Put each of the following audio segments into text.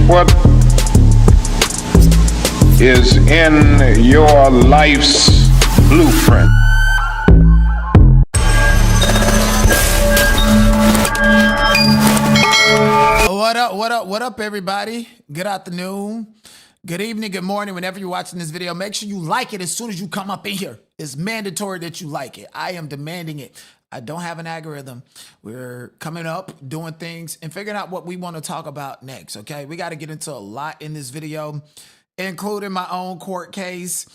what is in your life's blueprint. What up, everybody? Good afternoon, good evening, good morning, whenever you're watching this video. Make sure you like it as soon as you come up in here. It's mandatory that you like it. I am demanding it. I don't have an algorithm. We're coming up, doing things, and figuring out what we want to talk about next, okay? We got to get into a lot in this video, including my own court case,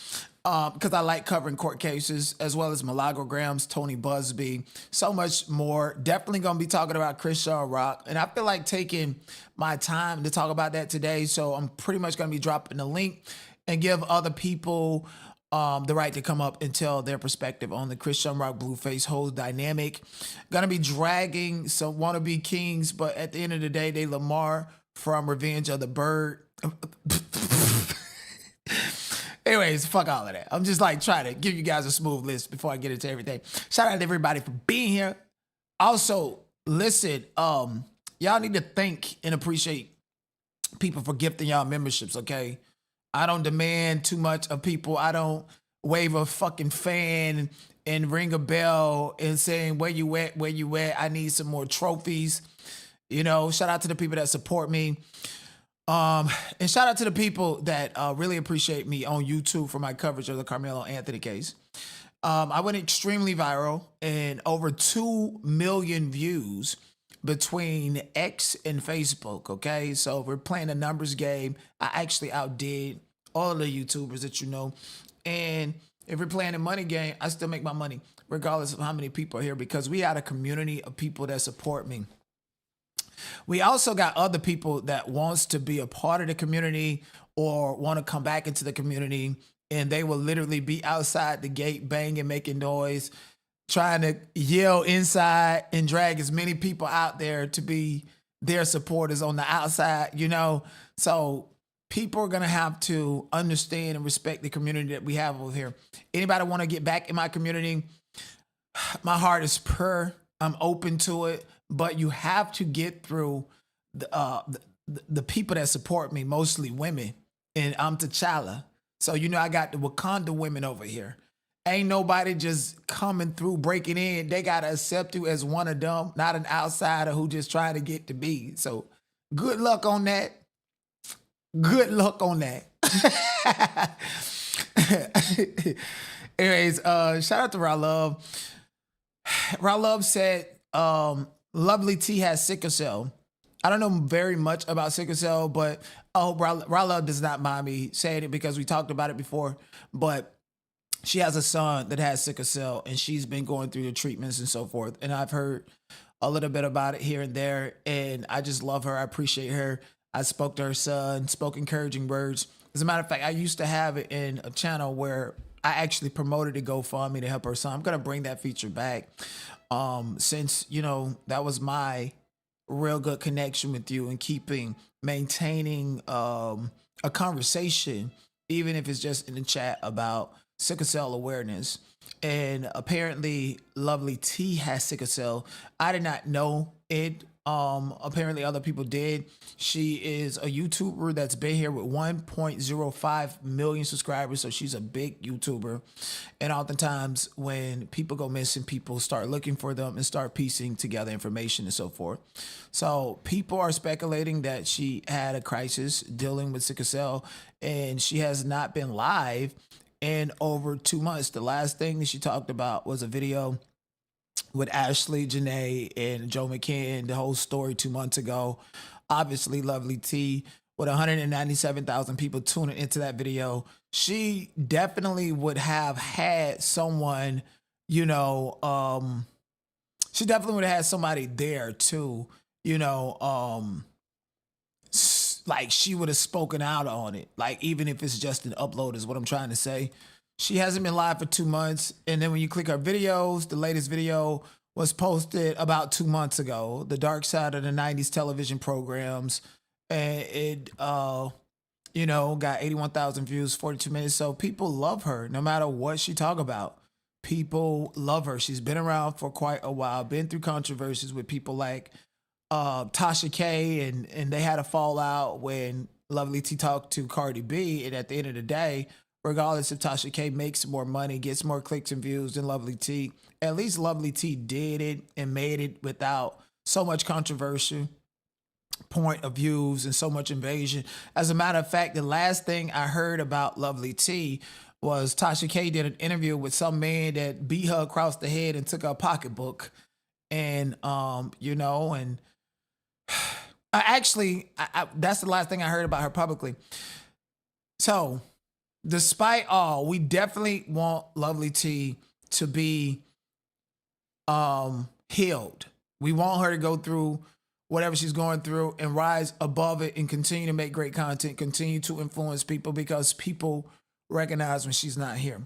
because I like covering court cases, as well as Milagro, Gramz, Tony, BuzBee, so much more. Definitely going to be talking about Chrisean Rock, and I feel like taking my time to talk about that today, so I'm pretty much going to be dropping the link and give other people the right to come up and tell their perspective on the Chrisean Rock Blueface whole dynamic. Gonna be dragging some wannabe kings, but at the end of the day, they Lamar from Revenge of the Bird. Anyways, fuck all of that. I'm just like trying to give you guys a smooth list before I get into everything. Shout out to everybody for being here. Also, listen, y'all need to thank and appreciate people for gifting y'all memberships, okay? I don't demand too much of people. I don't wave a fucking fan and ring a bell and saying, where you at, where you at? I need some more trophies. You know, shout out to the people that support me. And shout out to the people that really appreciate me on YouTube for my coverage of the Carmelo Anthony case. I went extremely viral and over 2 million views between X and Facebook, okay? So we're playing a numbers game. I actually outdid all the YouTubers that you know. And if we're playing a money game, I still make my money, regardless of how many people are here, because we had a community of people that support me. We also got other people that wants to be a part of the community or want to come back into the community, and they will literally be outside the gate banging, making noise, trying to yell inside and drag as many people out there to be their supporters on the outside, you know? So people are going to have to understand and respect the community that we have over here. Anybody want to get back in my community? My heart is pure. I'm open to it, but you have to get through the people that support me, mostly women, and I'm T'Challa. So, you know, I got the Wakanda women over here. Ain't nobody just coming through, breaking in. They got to accept you as one of them, not an outsider who just trying to get to be. So good luck on that. Good luck on that. Anyways, shout out to Raw Love. Raw Love said, Lovelyti has sickle cell. I don't know very much about sickle cell, but I hope Raw Love does not mind me saying it because we talked about it before. But she has a son that has sickle cell, and she's been going through the treatments and so forth. And I've heard a little bit about it here and there, and I just love her. I appreciate her. I spoke to her son, spoke encouraging words. As a matter of fact, I used to have it in a channel where I actually promoted a GoFundMe to help her son. I'm going to bring that feature back since, you know, that was my real good connection with you and maintaining a conversation, even if it's just in the chat about sickle cell awareness. And apparently Lovelyti has sickle cell. I did not know it. Apparently other people did. She is a YouTuber that's been here with 1.05 million subscribers. So she's a big YouTuber. And oftentimes when people go missing, people start looking for them and start piecing together information and so forth. So people are speculating that she had a crisis dealing with sickle cell, and she has not been live in over 2 months. The last thing that she talked about was a video with Ashley, Janae, and Joe McCann, the whole story 2 months ago. Obviously, Lovelyti, with 197,000 people tuning into that video, she definitely would have had someone, you know, she definitely would have had somebody there too, you know, like she would have spoken out on it. Like, even if it's just an upload is what I'm trying to say. She hasn't been live for 2 months. And then when you click her videos, the latest video was posted about 2 months ago, The Dark Side of the 90s television programs. And it, you know, got 81,000 views, 42 minutes. So people love her no matter what she talk about. People love her. She's been around for quite a while, been through controversies with people like Tasha K, and they had a fallout when Lovelyti talked to Cardi B, and at the end of the day, regardless if Tasha K makes more money, gets more clicks and views than Lovelyti, at least Lovelyti did it and made it without so much controversy, point of views, and so much invasion. As a matter of fact, the last thing I heard about Lovelyti was Tasha K did an interview with some man that beat her across the head and took her pocketbook, and and that's the last thing I heard about her publicly. So, despite all, we definitely want Lovelyti to be healed. We want her to go through whatever she's going through and rise above it and continue to make great content, continue to influence people because people recognize when she's not here.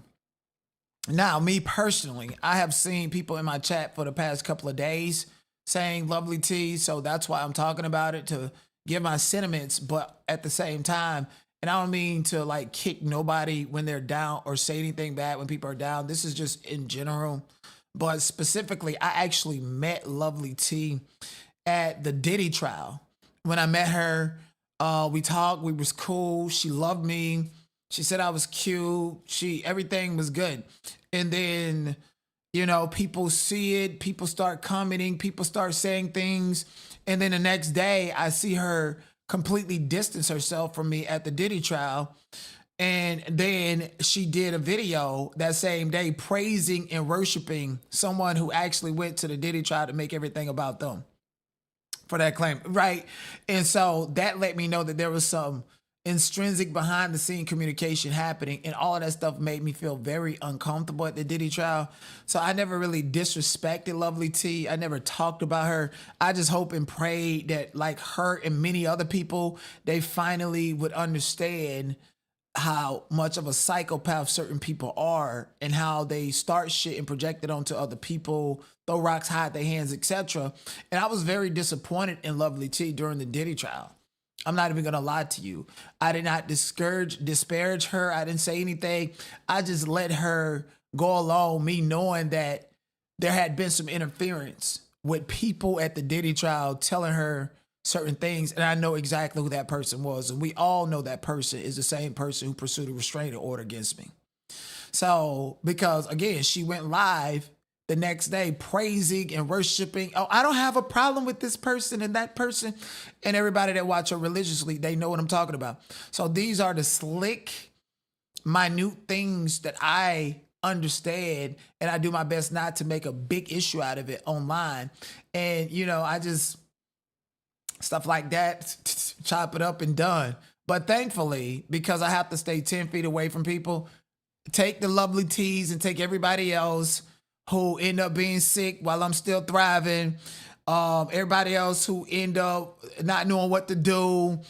Now, me personally, I have seen people in my chat for the past couple of days saying Lovelyti, so that's why I'm talking about it, to give my sentiments, but at the same time, and I don't mean to like kick nobody when they're down or say anything bad when people are down. This is just in general. But specifically, I actually met Lovelyti at the Diddy trial. When I met her, we talked, we was cool. She loved me. She said I was cute. Everything was good. And then, people see it, people start commenting, people start saying things. And then the next day I see her completely distance herself from me at the Diddy trial. And then she did a video that same day praising and worshiping someone who actually went to the Diddy trial to make everything about them for that claim, right? And so that let me know that there was some intrinsic behind the scene communication happening, and all of that stuff made me feel very uncomfortable at the Diddy trial. So I never really disrespected Lovelyti. I never talked about her. I just hope and prayed that, like her and many other people, they finally would understand how much of a psychopath certain people are and how they start shit and project it onto other people, throw rocks, hide their hands, etc. And I was very disappointed in Lovelyti during the Diddy trial. I'm not even gonna lie to you. I did not disparage her. I didn't say anything. I just let her go along, me knowing that there had been some interference with people at the Diddy trial telling her certain things, and I know exactly who that person was. And we all know that person is the same person who pursued a restraining order against me. So, because again, she went live the next day praising and worshiping. Oh, I don't have a problem with this person and that person. And everybody that watch her religiously, they know what I'm talking about. So these are the slick, minute things that I understand, and I do my best not to make a big issue out of it online. And, I just, stuff like that, chop it up and done. But thankfully, because I have to stay 10 feet away from people, take the Lovelyties and take everybody else who end up being sick while I'm still thriving. Everybody else who end up not knowing what to do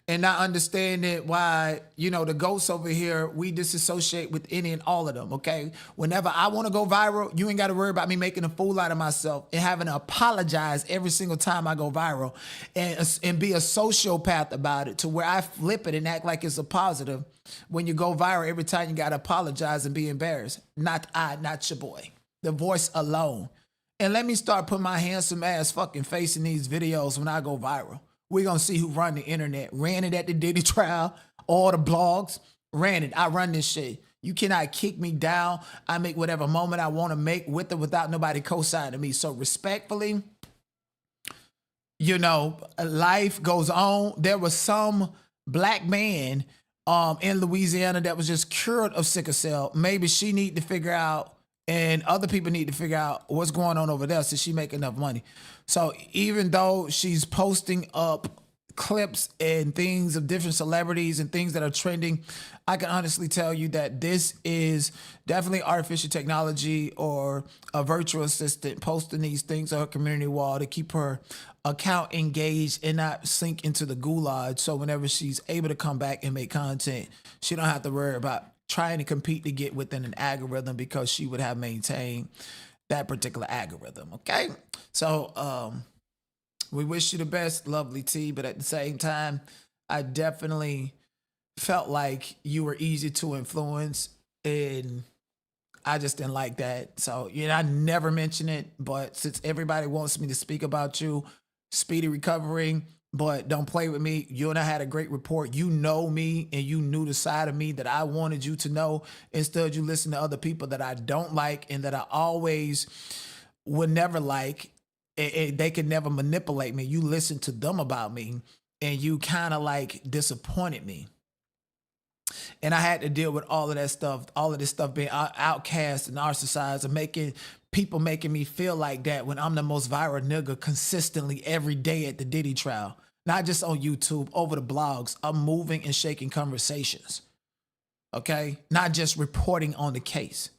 and not understanding why, the ghosts over here, we disassociate with any and all of them, okay? Whenever I want to go viral, you ain't got to worry about me making a fool out of myself and having to apologize every single time I go viral and be a sociopath about it, to where I flip it and act like it's a positive when you go viral. Every time you got to apologize and be embarrassed. Not your boy. The voice alone. And let me start putting my handsome ass fucking face in these videos when I go viral. We're going to see who run the internet. Ran it at the Diddy trial, all the blogs, ran it. I run this shit. You cannot kick me down. I make whatever moment I want to make with or without nobody co-signing me. So respectfully, life goes on. There was some black man in Louisiana that was just cured of sickle cell. Maybe she need to figure out, and other people need to figure out what's going on over there so she make enough money. So even though she's posting up clips and things of different celebrities and things that are trending, I can honestly tell you that this is definitely artificial technology or a virtual assistant posting these things on her community wall to keep her account engaged and not sink into the gulag. So whenever she's able to come back and make content, she don't have to worry about trying to compete to get within an algorithm, because she would have maintained that particular algorithm. Okay. So, we wish you the best, Lovelyti, but at the same time, I definitely felt like you were easy to influence, and I just didn't like that. So, I never mention it, but since everybody wants me to speak about you, speedy recovery, but don't play with me. You and I had a great rapport. You know me, and you knew the side of me that I wanted you to know. Instead, you listen to other people that I don't like and that I always would never like. They could never manipulate me. You listen to them about me, and you kind of like disappointed me. And I had to deal with all of that stuff, all of this stuff being outcast and ostracized and making me feel like that when I'm the most viral nigga consistently every day at the Diddy trial. Not just on YouTube, over the blogs. I'm moving and shaking conversations. Okay? Not just reporting on the case.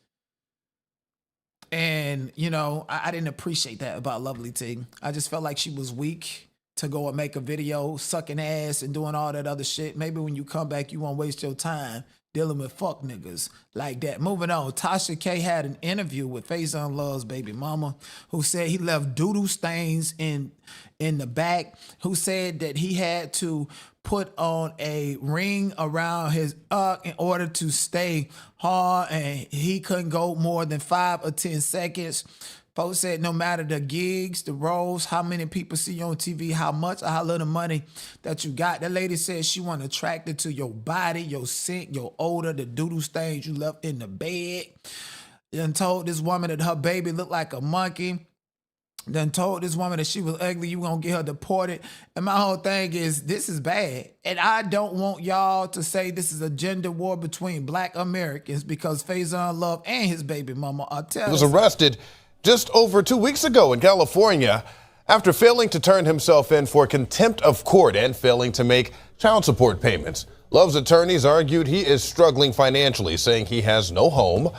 And, you know, I didn't appreciate that about Lovelyti. I just felt like she was weak to go and make a video sucking ass and doing all that other shit. Maybe when you come back, you won't waste your time dealing with fuck niggas like that. Moving on, Tasha K had an interview with Faizon Love's baby mama, who said he left doodle stains in the back, who said that he had to put on a ring around his in order to stay hard, and he couldn't go more than 5 or 10 seconds. Folks said no matter the gigs, the roles, how many people see you on TV, how much or how little money that you got. That lady said she wasn't attracted to your body, your scent, your odor, the doodle stains you left in the bed. Then told this woman that her baby looked like a monkey. Then told this woman that she was ugly, you gonna get her deported. And my whole thing is, this is bad. And I don't want y'all to say this is a gender war between black Americans, because Faizon Love and his baby mama are telling. Was arrested just over 2 weeks ago in California after failing to turn himself in for contempt of court and failing to make child support payments. Love's attorneys argued he is struggling financially, saying he has no home,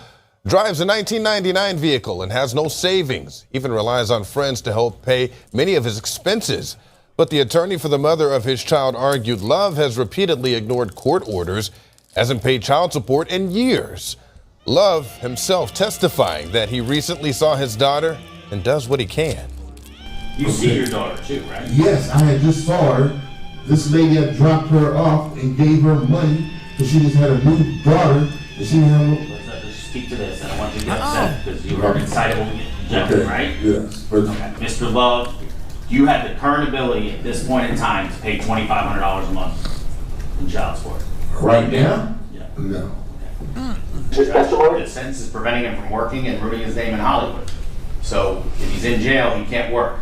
drives a 1999 vehicle and has no savings, even relies on friends to help pay many of his expenses. But the attorney for the mother of his child argued Love has repeatedly ignored court orders, hasn't paid child support in years. Love himself testifying that he recently saw his daughter and does what he can. You see your daughter too, right? Yes, I had just saw her. This lady had dropped her off and gave her money because she just had a new daughter and she didn't have no... Let's just speak to this. I don't want you to get upset because you were excitable gentleman, right? Yes. Okay. Mr. Love, you have the current ability at this point in time to pay $2,500 a month in child support. Right now? Yeah. No. The sentence is preventing him from working and ruining his name in Hollywood. So if he's in jail, he can't work.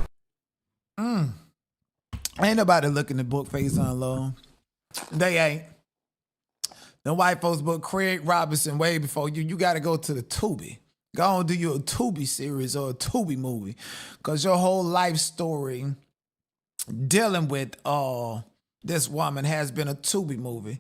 Ain't nobody looking to book Faizon Love. They ain't. The white folks book Craig Robinson way before you. You got to go to the Tubi. Go and do you a Tubi series or a Tubi movie, because your whole life story dealing with this woman has been a Tubi movie.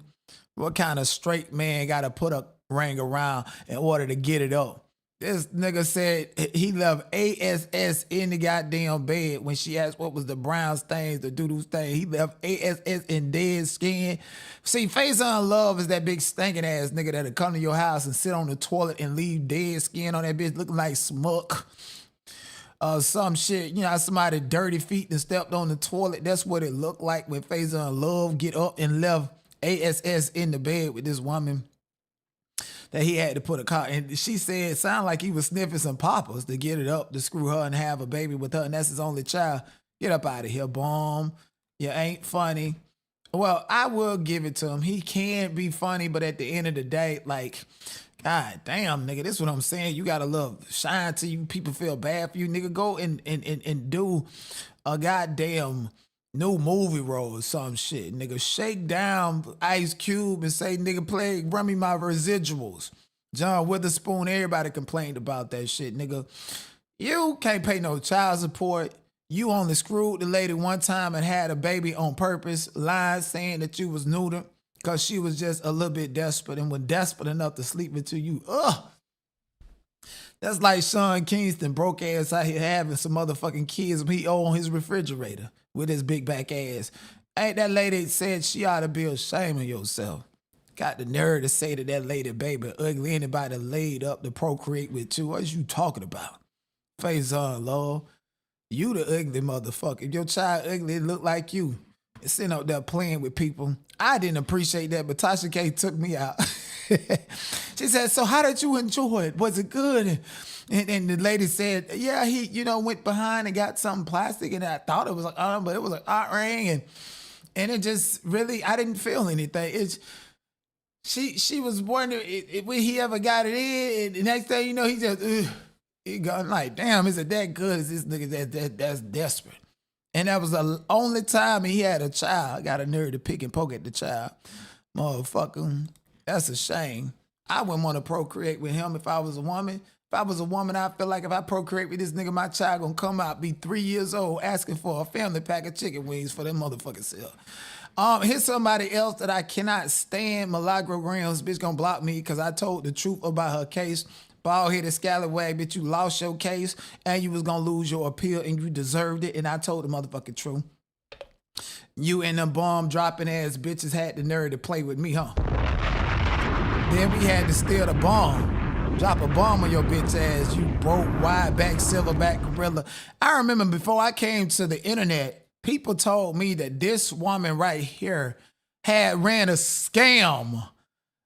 What kind of straight man got to put a ring around in order to get it up? This nigga said he left ASS in the goddamn bed when she asked what was the brown stains, the doodoo stain. He left ASS in dead skin. See, Faizon Love is that big stinking ass nigga that'll come to your house and sit on the toilet and leave dead skin on that bitch looking like smuck. Some shit, you know, how somebody dirty feet and stepped on the toilet. That's what it looked like when Faizon Love get up and left ASS in the bed with this woman that he had to put a car. And she said it sounded like he was sniffing some poppers to get it up, to screw her and have a baby with her, and that's his only child. Get up out of here, bomb. You ain't funny. Well, I will give it to him. He can be funny, but at the end of the day, like, God damn, nigga, this is what I'm saying. You got to love shine till you people feel bad for you, nigga. Go and do a goddamn new movie role or some shit, nigga. Shake down Ice Cube and say, nigga, run me my residuals. John Witherspoon, everybody complained about that shit, nigga. You can't pay no child support. You only screwed the lady one time and had a baby on purpose, lying, saying that you was neutered because she was just a little bit desperate and was desperate enough to sleep with you. Ugh. That's like Sean Kingston, broke ass out here having some motherfucking kids he owe on his refrigerator with his big back ass. Ain't that lady said she ought to be ashamed of yourself? Got the nerve to say that lady baby ugly, anybody laid up to procreate with you. What is you talking about? Faizon Love, you the ugly motherfucker. If your child ugly, it look like you. It's sitting out there playing with people. I didn't appreciate that, but Tasha K took me out. She said, so how did you enjoy it? Was it good? And the lady said, yeah, he, went behind and got something plastic, and I thought it was like, but it was like art ring, and it just really, I didn't feel anything. She was wondering when he ever got it in, and the next thing you know, he just, he gone like, damn, is it that good? Is this nigga that's desperate? And that was the only time he had a child. Got a nerve to pick and poke at the child. Motherfucker, that's a shame. I wouldn't want to procreate with him if I was a woman. If I was a woman, I feel like if I procreate with this nigga, my child gonna come out, be 3 years old, asking for a family pack of chicken wings for them motherfucking self. Here's somebody else that I cannot stand. Milagro Gramz, bitch gonna block me because I told the truth about her case. Bald-headed scallywag, bitch, you lost your case and you was gonna lose your appeal and you deserved it, and I told the motherfucking truth. You and them bomb-dropping ass bitches had the nerve to play with me, huh? Then we had to steal the bomb. Drop a bomb on your bitch ass, you broke, wide-back, silverback gorilla. I remember before I came to the internet, people told me that this woman right here had ran a scam.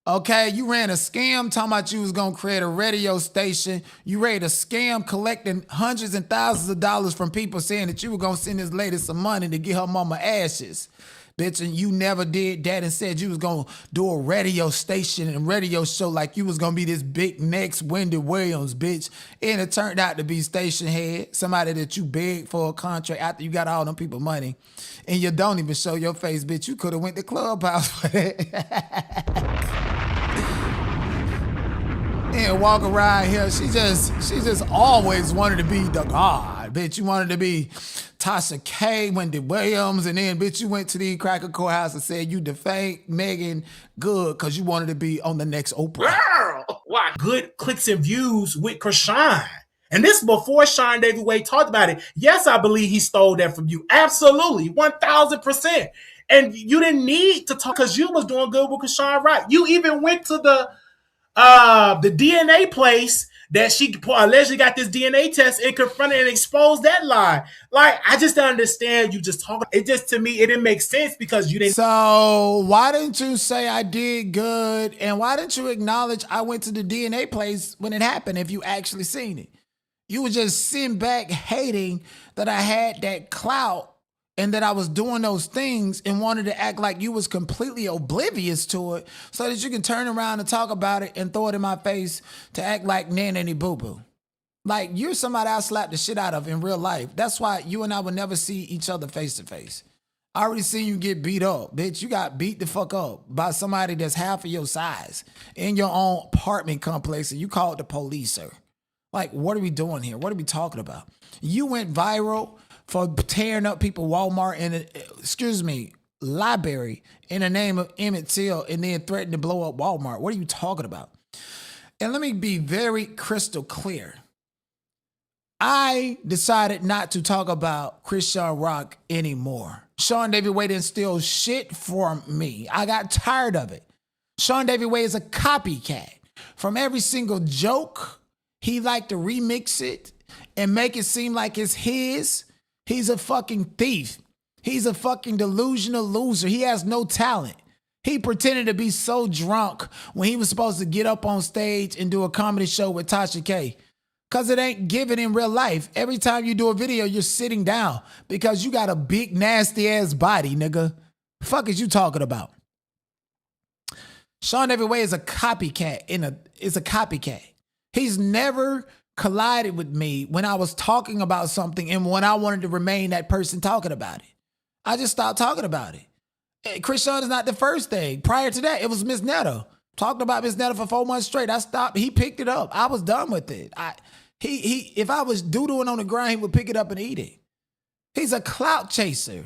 Okay, you ran a scam talking about you was gonna create a radio station. You ran a scam collecting hundreds and thousands of dollars from people saying that you were gonna send this lady some money to get her mama ashes. Bitch, and you never did that and said you was gonna do a radio station and radio show like you was gonna be this big next Wendy Williams, bitch. And it turned out to be station head, somebody that you begged for a contract after you got all them people money. And you don't even show your face, bitch. You could have went to Clubhouse for that. And walk around here. She just always wanted to be the God, bitch. You wanted to be Tasha K, Wendy Williams, and then, bitch, you went to the Cracker Courthouse and said you defamed Megan Good because you wanted to be on the next Oprah. Girl, why? Good clicks and views with Chrisean. And this before Sean Davie Wade talked about it. Yes, I believe he stole that from you. Absolutely, 1,000%. And you didn't need to talk because you was doing good with Chrisean, right? You even went to the DNA place that she allegedly got this DNA test and confronted and exposed that lie. Like, I just don't understand you just talking. It just, to me, it didn't make sense because you didn't. So why didn't you say I did good? And why didn't you acknowledge I went to the DNA place when it happened if you actually seen it? You were just sitting back hating that I had that clout and that I was doing those things and wanted to act like you was completely oblivious to it so that you can turn around and talk about it and throw it in my face to act like nanny boo-boo. Like, you're somebody I slapped the shit out of in real life. That's why you and I would never see each other face to face. I already seen you get beat up. Bitch, you got beat the fuck up by somebody that's half of your size in your own apartment complex and you called the police, sir. Like, what are we doing here? What are we talking about? You went viral for tearing up people Walmart and, library in the name of Emmett Till and then threatened to blow up Walmart. What are you talking about? And let me be very crystal clear. I decided not to talk about Chrisean Rock anymore. Sean Davie Wade didn't steal shit from me. I got tired of it. Sean Davie Wade is a copycat. From every single joke, he liked to remix it and make it seem like it's his. He's a fucking thief. He's a fucking delusional loser. He has no talent. He pretended to be so drunk when he was supposed to get up on stage and do a comedy show with Tasha K. Because it ain't given in real life. Every time you do a video, you're sitting down because you got a big, nasty-ass body, nigga. The fuck is you talking about? Sean Davie Wade is a copycat. Is a copycat. He's never collided with me when I was talking about something and when I wanted to remain that person talking about it. I just stopped talking about it. Chrisean is not the first thing. Prior to that, it was Miss Netta. Talked about Miss Netta for 4 months straight. I stopped. He picked it up. I was done with it. If I was doo-dooing on the ground, he would pick it up and eat it. He's a clout chaser.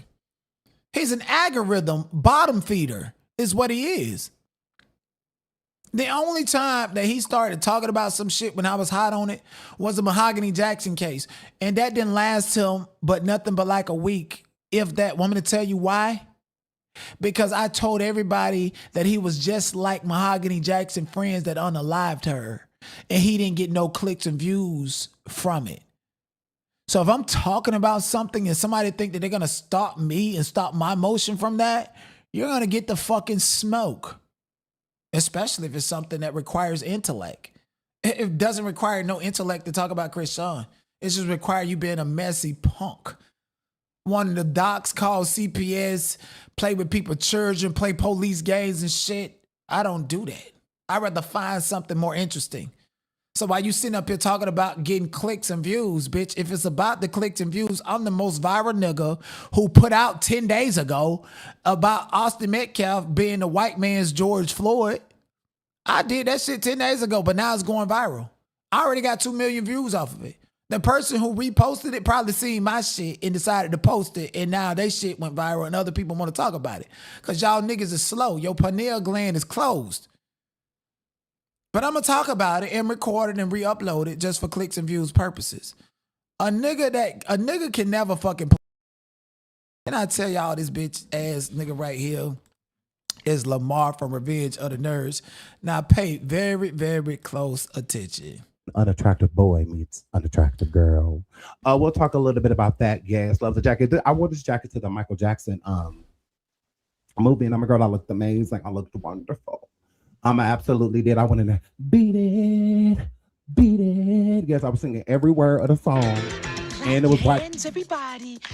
He's an algorithm bottom feeder is what he is. The only time that he started talking about some shit when I was hot on it was the Mahogany Jackson case. And that didn't last him but nothing but like a week, if that. Want me to tell you why? Because I told everybody that he was just like Mahogany Jackson friends that unalived her. And he didn't get no clicks and views from it. So if I'm talking about something and somebody think that they're going to stop me and stop my motion from that, you're going to get the fucking smoke. especially if it's something that requires intellect. It doesn't require no intellect to talk about Chrisean. It just require you being a messy punk. One of the docs called CPS, play with people children, play police games and shit. I don't do that. I'd rather find something more interesting. So while you sitting up here talking about getting clicks and views, bitch, if it's about the clicks and views, I'm the most viral nigga who put out 10 days ago about Austin Metcalf being the white man's George Floyd. I did that shit 10 days ago, but now it's going viral. I already got 2 million views off of it. The person who reposted it probably seen my shit and decided to post it, and now they shit went viral and other people want to talk about it. Because y'all niggas is slow. Your pineal gland is closed. But I'm going to talk about it and record it and re-upload it just for clicks and views purposes. A nigga can never fucking play. And I tell y'all this bitch ass nigga right here is Lamar from Revenge of the Nerds. Now pay very, very close attention. Unattractive boy meets unattractive girl. We'll talk a little bit about that. Yes, love the jacket. I wore this jacket to the Michael Jackson movie, and I'm a girl. I looked amazing. I looked wonderful. I absolutely did. I went in there, beat it. Yes, I was singing every word of the song, and it was like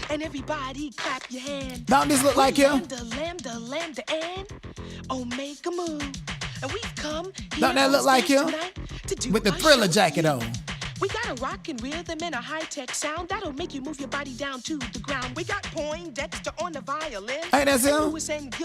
everybody clap your hands. Don't this look like him? Lambda, and make a move. And we've come Don't that look like him? With the Thriller jacket on. We got a rockin' rhythm and a high-tech sound that'll make you move your body down to the ground. We got Poindexter on the violin. Ain't that him?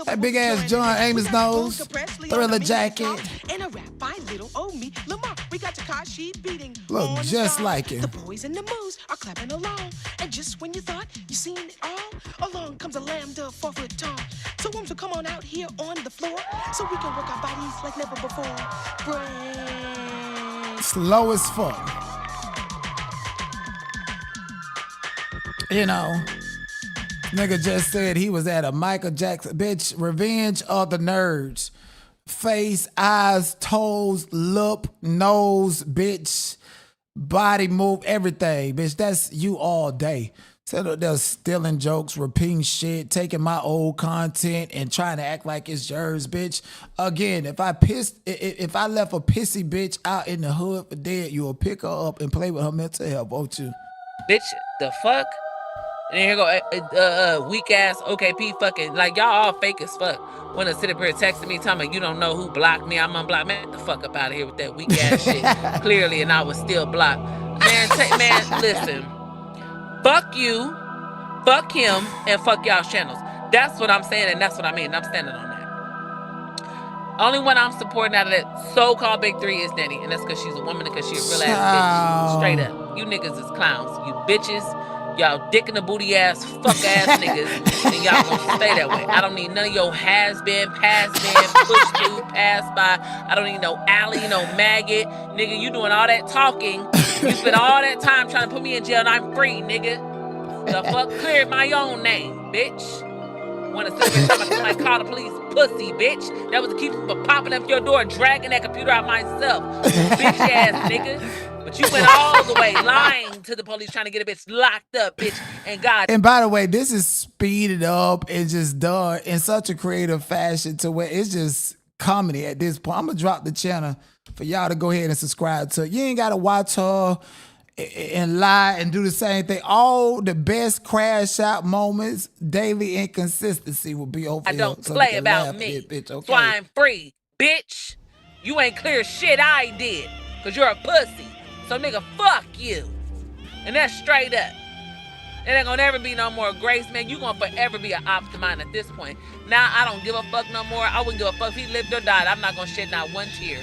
That big ass John Amos nose, Thriller jacket. And a rap by little old me, Lamar. We got Takashi beating. Look just like him. The boys and the moves are clapping along. And just when you thought you seen it all, along comes a Lambda 4-foot tall. So women will come on out here on the floor so we can work our bodies like never before. Brain. Slow as fuck. You know, nigga just said he was at a Michael Jackson, bitch, Revenge of the Nerds. Face, eyes, toes, lip, nose, bitch, body move, everything, bitch. That's you all day. So they're stealing jokes, repeating shit, taking my old content and trying to act like it's yours, bitch. Again, if I left a pissy bitch out in the hood for dead, you'll pick her up and play with her mental health, won't you? Bitch, the fuck? And then here go weak ass OKP fucking, like y'all all fake as fuck. Wanna sit up here texting me telling me you don't know who blocked me, I'm unblocked. Man, get the fuck up out of here with that weak ass shit. Clearly, and I was still blocked. Man, listen. Fuck you, fuck him, and fuck y'all's channels. That's what I'm saying, and that's what I mean. I'm standing on that. Only one I'm supporting out of that so-called big three is Nettie, and that's because she's a woman and because she's a real ass bitch. Straight up. You niggas is clowns. You bitches. Y'all dick in the booty ass, fuck ass niggas, and y'all gonna stay that way. I don't need none of your has been, past been, pushed through, passed by. I don't need no alley, no maggot. Nigga, you doing all that talking. You spent all that time trying to put me in jail and I'm free, nigga. The fuck cleared my own name, bitch. Wanna sit here talking about somebody call the police pussy, bitch. That was to keep me from popping up your door, dragging that computer out myself. Bitch ass nigga. But you went all the way lying to the police trying to get a bitch locked up, bitch. And God. And by the way, this is speeded up and just done in such a creative fashion to where it's just comedy at this point. I'm going to drop the channel for y'all to go ahead and subscribe to. You ain't got to watch her and lie and do the same thing. All the best crash out moments, daily inconsistency will be over I here. don't So play about me. Bitch, okay? So I'm free, bitch. You ain't clear shit I did. Because you're a pussy. So nigga, fuck you. And that's straight up. It ain't gonna never be no more grace, man. You gonna forever be an op to mine at this point. Now I don't give a fuck no more. I wouldn't give a fuck if he lived or died. I'm not gonna shed not one tear.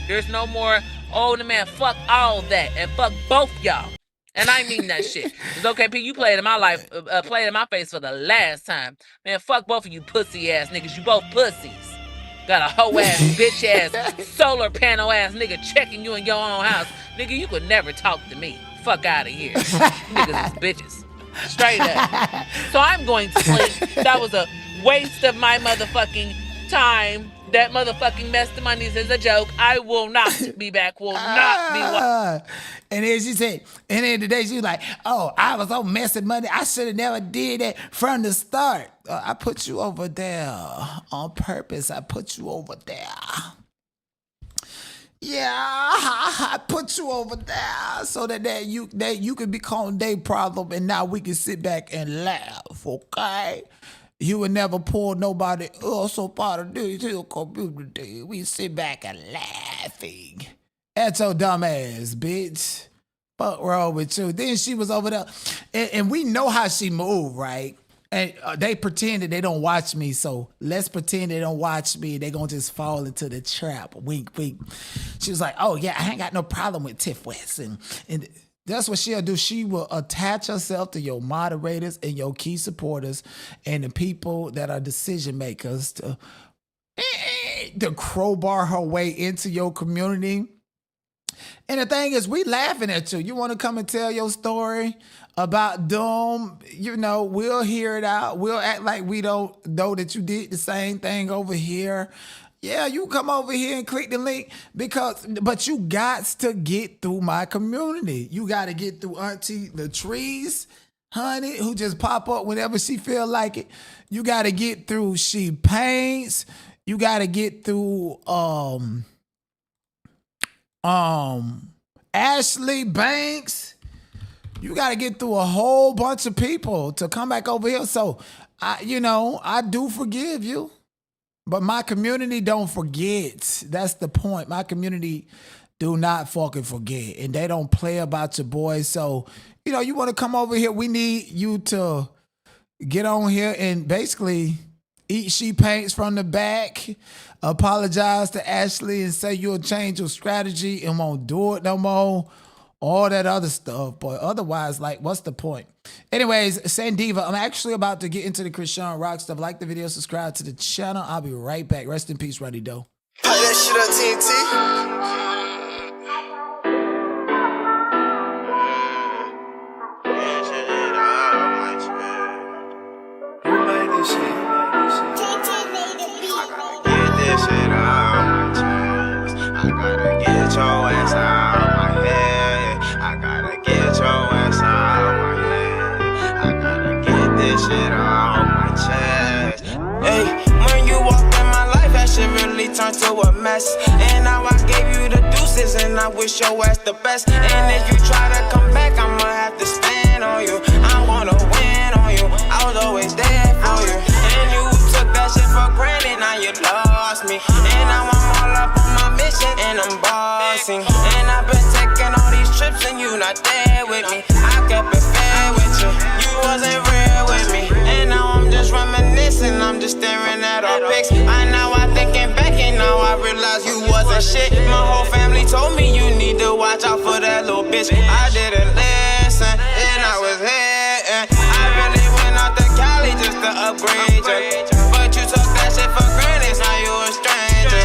There's no more, oh, the man, fuck all that. And fuck both y'all. And I mean that shit. It's okay, P, you played in my life, played in my face for the last time. Man, fuck both of you pussy ass niggas. You both pussies. Got a hoe ass, bitch ass, solar panel ass nigga checking you in your own house. Nigga, you could never talk to me. Fuck out of here. Niggas is bitches. Straight up. So I'm going to sleep. That was a waste of my motherfucking time. That motherfucking mess the monies is a joke. I will not be back. Will not be one. And then she said, and then today she was like, oh, I was on messing money. I should have never did that from the start. I put you over there on purpose. I put you over there. Yeah, I put you over there so that you could become their problem, and now we can sit back and laugh, okay? You would never pull nobody else up out of this community. We sit back and laughing. That's your dumb ass, bitch. Fuck wrong with you? Then she was over there, and we know how she moved, right? And they pretended they don't watch me, so let's pretend they don't watch me. They gonna just fall into the trap. Wink, wink. She was like, "Oh yeah, I ain't got no problem with Tiff West," and that's what she'll do. She will attach herself to your moderators and your key supporters and the people that are decision makers to crowbar her way into your community. And the thing is, we laughing at you. You want to come and tell your story about them? You know, we'll hear it out. We'll act like we don't know that you did the same thing over here. Yeah, you come over here and click the link but you got to get through my community. You got to get through Auntie Latrice, honey, who just pop up whenever she feel like it. You got to get through She Paints. You got to get through Ashley Banks. You got to get through a whole bunch of people to come back over here. So, I do forgive you, but my community don't forget. That's the point. My community do not fucking forget, and they don't play about your boys. So, you want to come over here. We need you to get on here and basically eat She Paints from the back. Apologize to Ashley and say you'll change your strategy and won't do it no more. All that other stuff. But otherwise, what's the point? Anyways, Sandiva, I'm actually about to get into the Chrisean Rock stuff. Like the video, subscribe to the channel. I'll be right back. Rest in peace, Ruddy Doe. Play that shit on TNT. Turn to a mess, and now I gave you the deuces, and I wish your ass the best. And if you try to come back, I'ma have to stand on you. I wanna win on you. I was always there for you, and you took that shit for granted. Now you lost me, and now I'm all up on my mission, and I'm bossing. And I've been taking all these trips, and you not there with me. I kept it fair with you. You wasn't real with me, and now I'm just reminiscing. I'm just staring at our pics. I thinking back, and now I realize you wasn't shit. My whole family told me you need to watch out for that little bitch. I didn't listen, and I was here. I really went out to Cali just to upgrade you, but you took that shit for granted. Now you a stranger.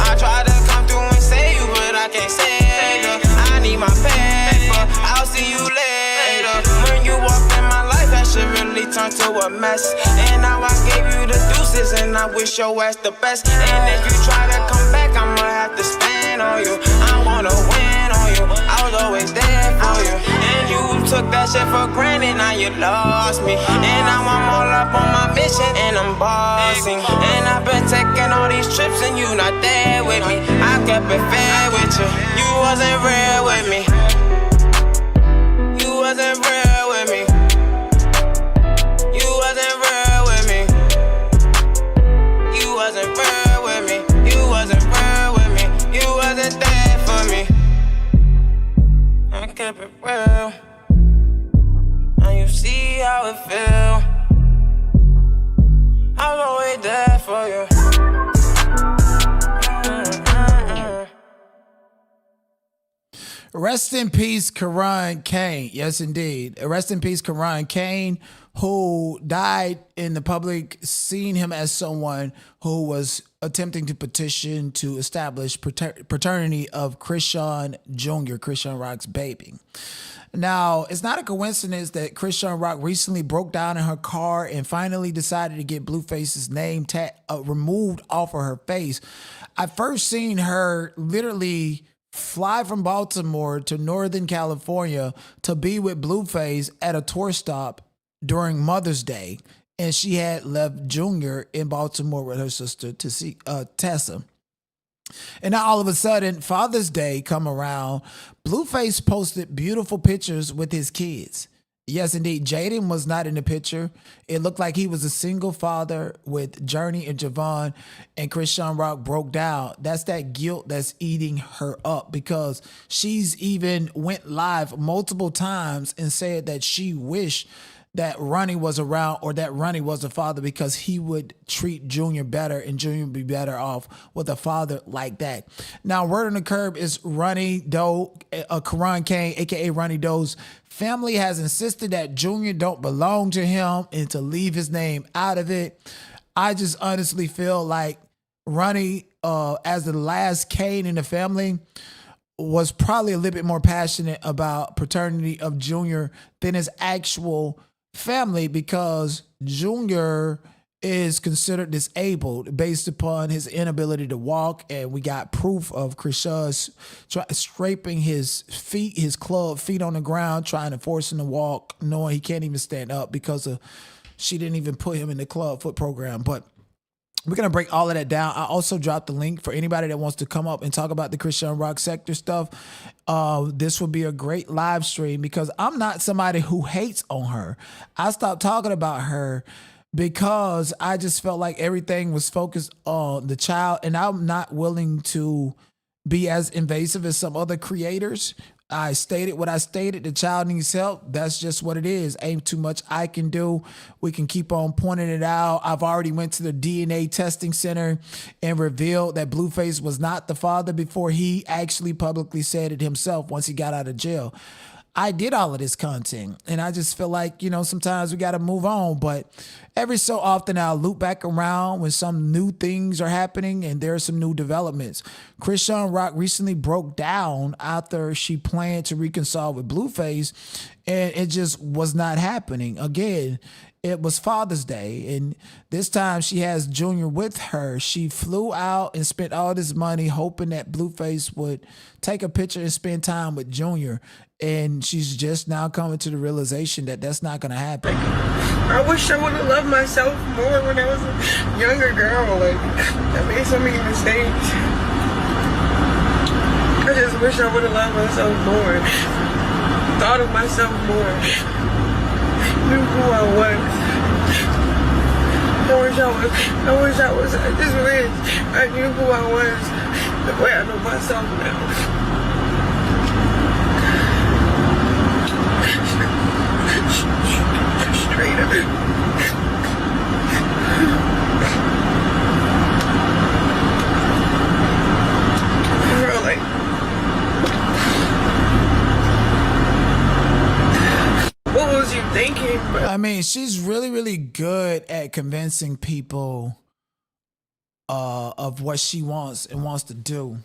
I tried to come through and save you, but I can't save you. I need my paper. I'll see you later. When you walked in my life, that shit really turned to a mess. And now I gave you the deuces, and I wish your ass the best. And if you try to come back, I'ma have to stand on you. I wanna win on you. I was always there for you, and you took that shit for granted. Now you lost me, and now I'm all up on my mission, and I'm bossing. And I've been taking all these trips, and you not there with me. I kept it fair with you. You wasn't real with me. You wasn't real with me. You wasn't real with me. You wasn't real with me. You wasn't real with me. You wasn't there for me. I kept it real. Now you see how it feel. I was always there for you. Rest in peace, Karan Kane. Yes, indeed. Rest in peace, Karan Kane, who died in the public, seeing him as someone who was attempting to petition to establish paternity of Chrisean Jr., Chrisean Rock's baby. Now, it's not a coincidence that Chrisean Rock recently broke down in her car and finally decided to get Blueface's name removed off of her face. I first seen her literally fly from Baltimore to Northern California to be with Blueface at a tour stop during Mother's Day, and she had left Junior in Baltimore with her sister Tessa. And now all of a sudden, Father's Day come around, Blueface posted beautiful pictures with his kids. Yes, indeed. Jaden was not in the picture. It looked like he was a single father with Journey and Javon, and Chrisean Rock broke down. That's that guilt that's eating her up, because she's even went live multiple times and said that she wished that Ronnie was around, or that Ronnie was a father, because he would treat Junior better and Junior would be better off with a father like that. Now, word on the curb is Ronnie Doe, Karan Kane, aka Ronnie Doe's family has insisted that Junior don't belong to him and to leave his name out of it. I just honestly feel like Ronnie, as the last Kane in the family, was probably a little bit more passionate about paternity of Junior than his actual family, because Junior is considered disabled based upon his inability to walk, and we got proof of Chrisean scraping his feet, his club feet on the ground, trying to force him to walk, knowing he can't even stand up because she didn't even put him in the club foot program. But we're going to break all of that down. I also dropped the link for anybody that wants to come up and talk about the Chrisean Rock sector stuff. This would be a great live stream, because I'm not somebody who hates on her. I stopped talking about her because I just felt like everything was focused on the child, and I'm not willing to be as invasive as some other creators. I stated what I stated. The child needs help. That's just what it is. Ain't too much I can do. We can keep on pointing it out. I've already went to the DNA testing center and revealed that Blueface was not the father before he actually publicly said it himself once he got out of jail. I did all of this content, and I just feel like, sometimes we got to move on. But every so often I'll loop back around when some new things are happening and there are some new developments. Chrisean Rock recently broke down after she planned to reconcile with Blueface, and it just was not happening. Again, it was Father's Day, and this time she has Junior with her. She flew out and spent all this money hoping that Blueface would take a picture and spend time with Junior. And she's just now coming to the realization that that's not going to happen. I wish I would have loved myself more when I was a younger girl. I made so many mistakes. I just wish I would have loved myself more. Thought of myself more. Knew who I was. I just wish I knew who I was the way I know myself now. Straight up. Really? What was you thinking? I mean, she's really, really good at convincing people of what she wants and wants to do,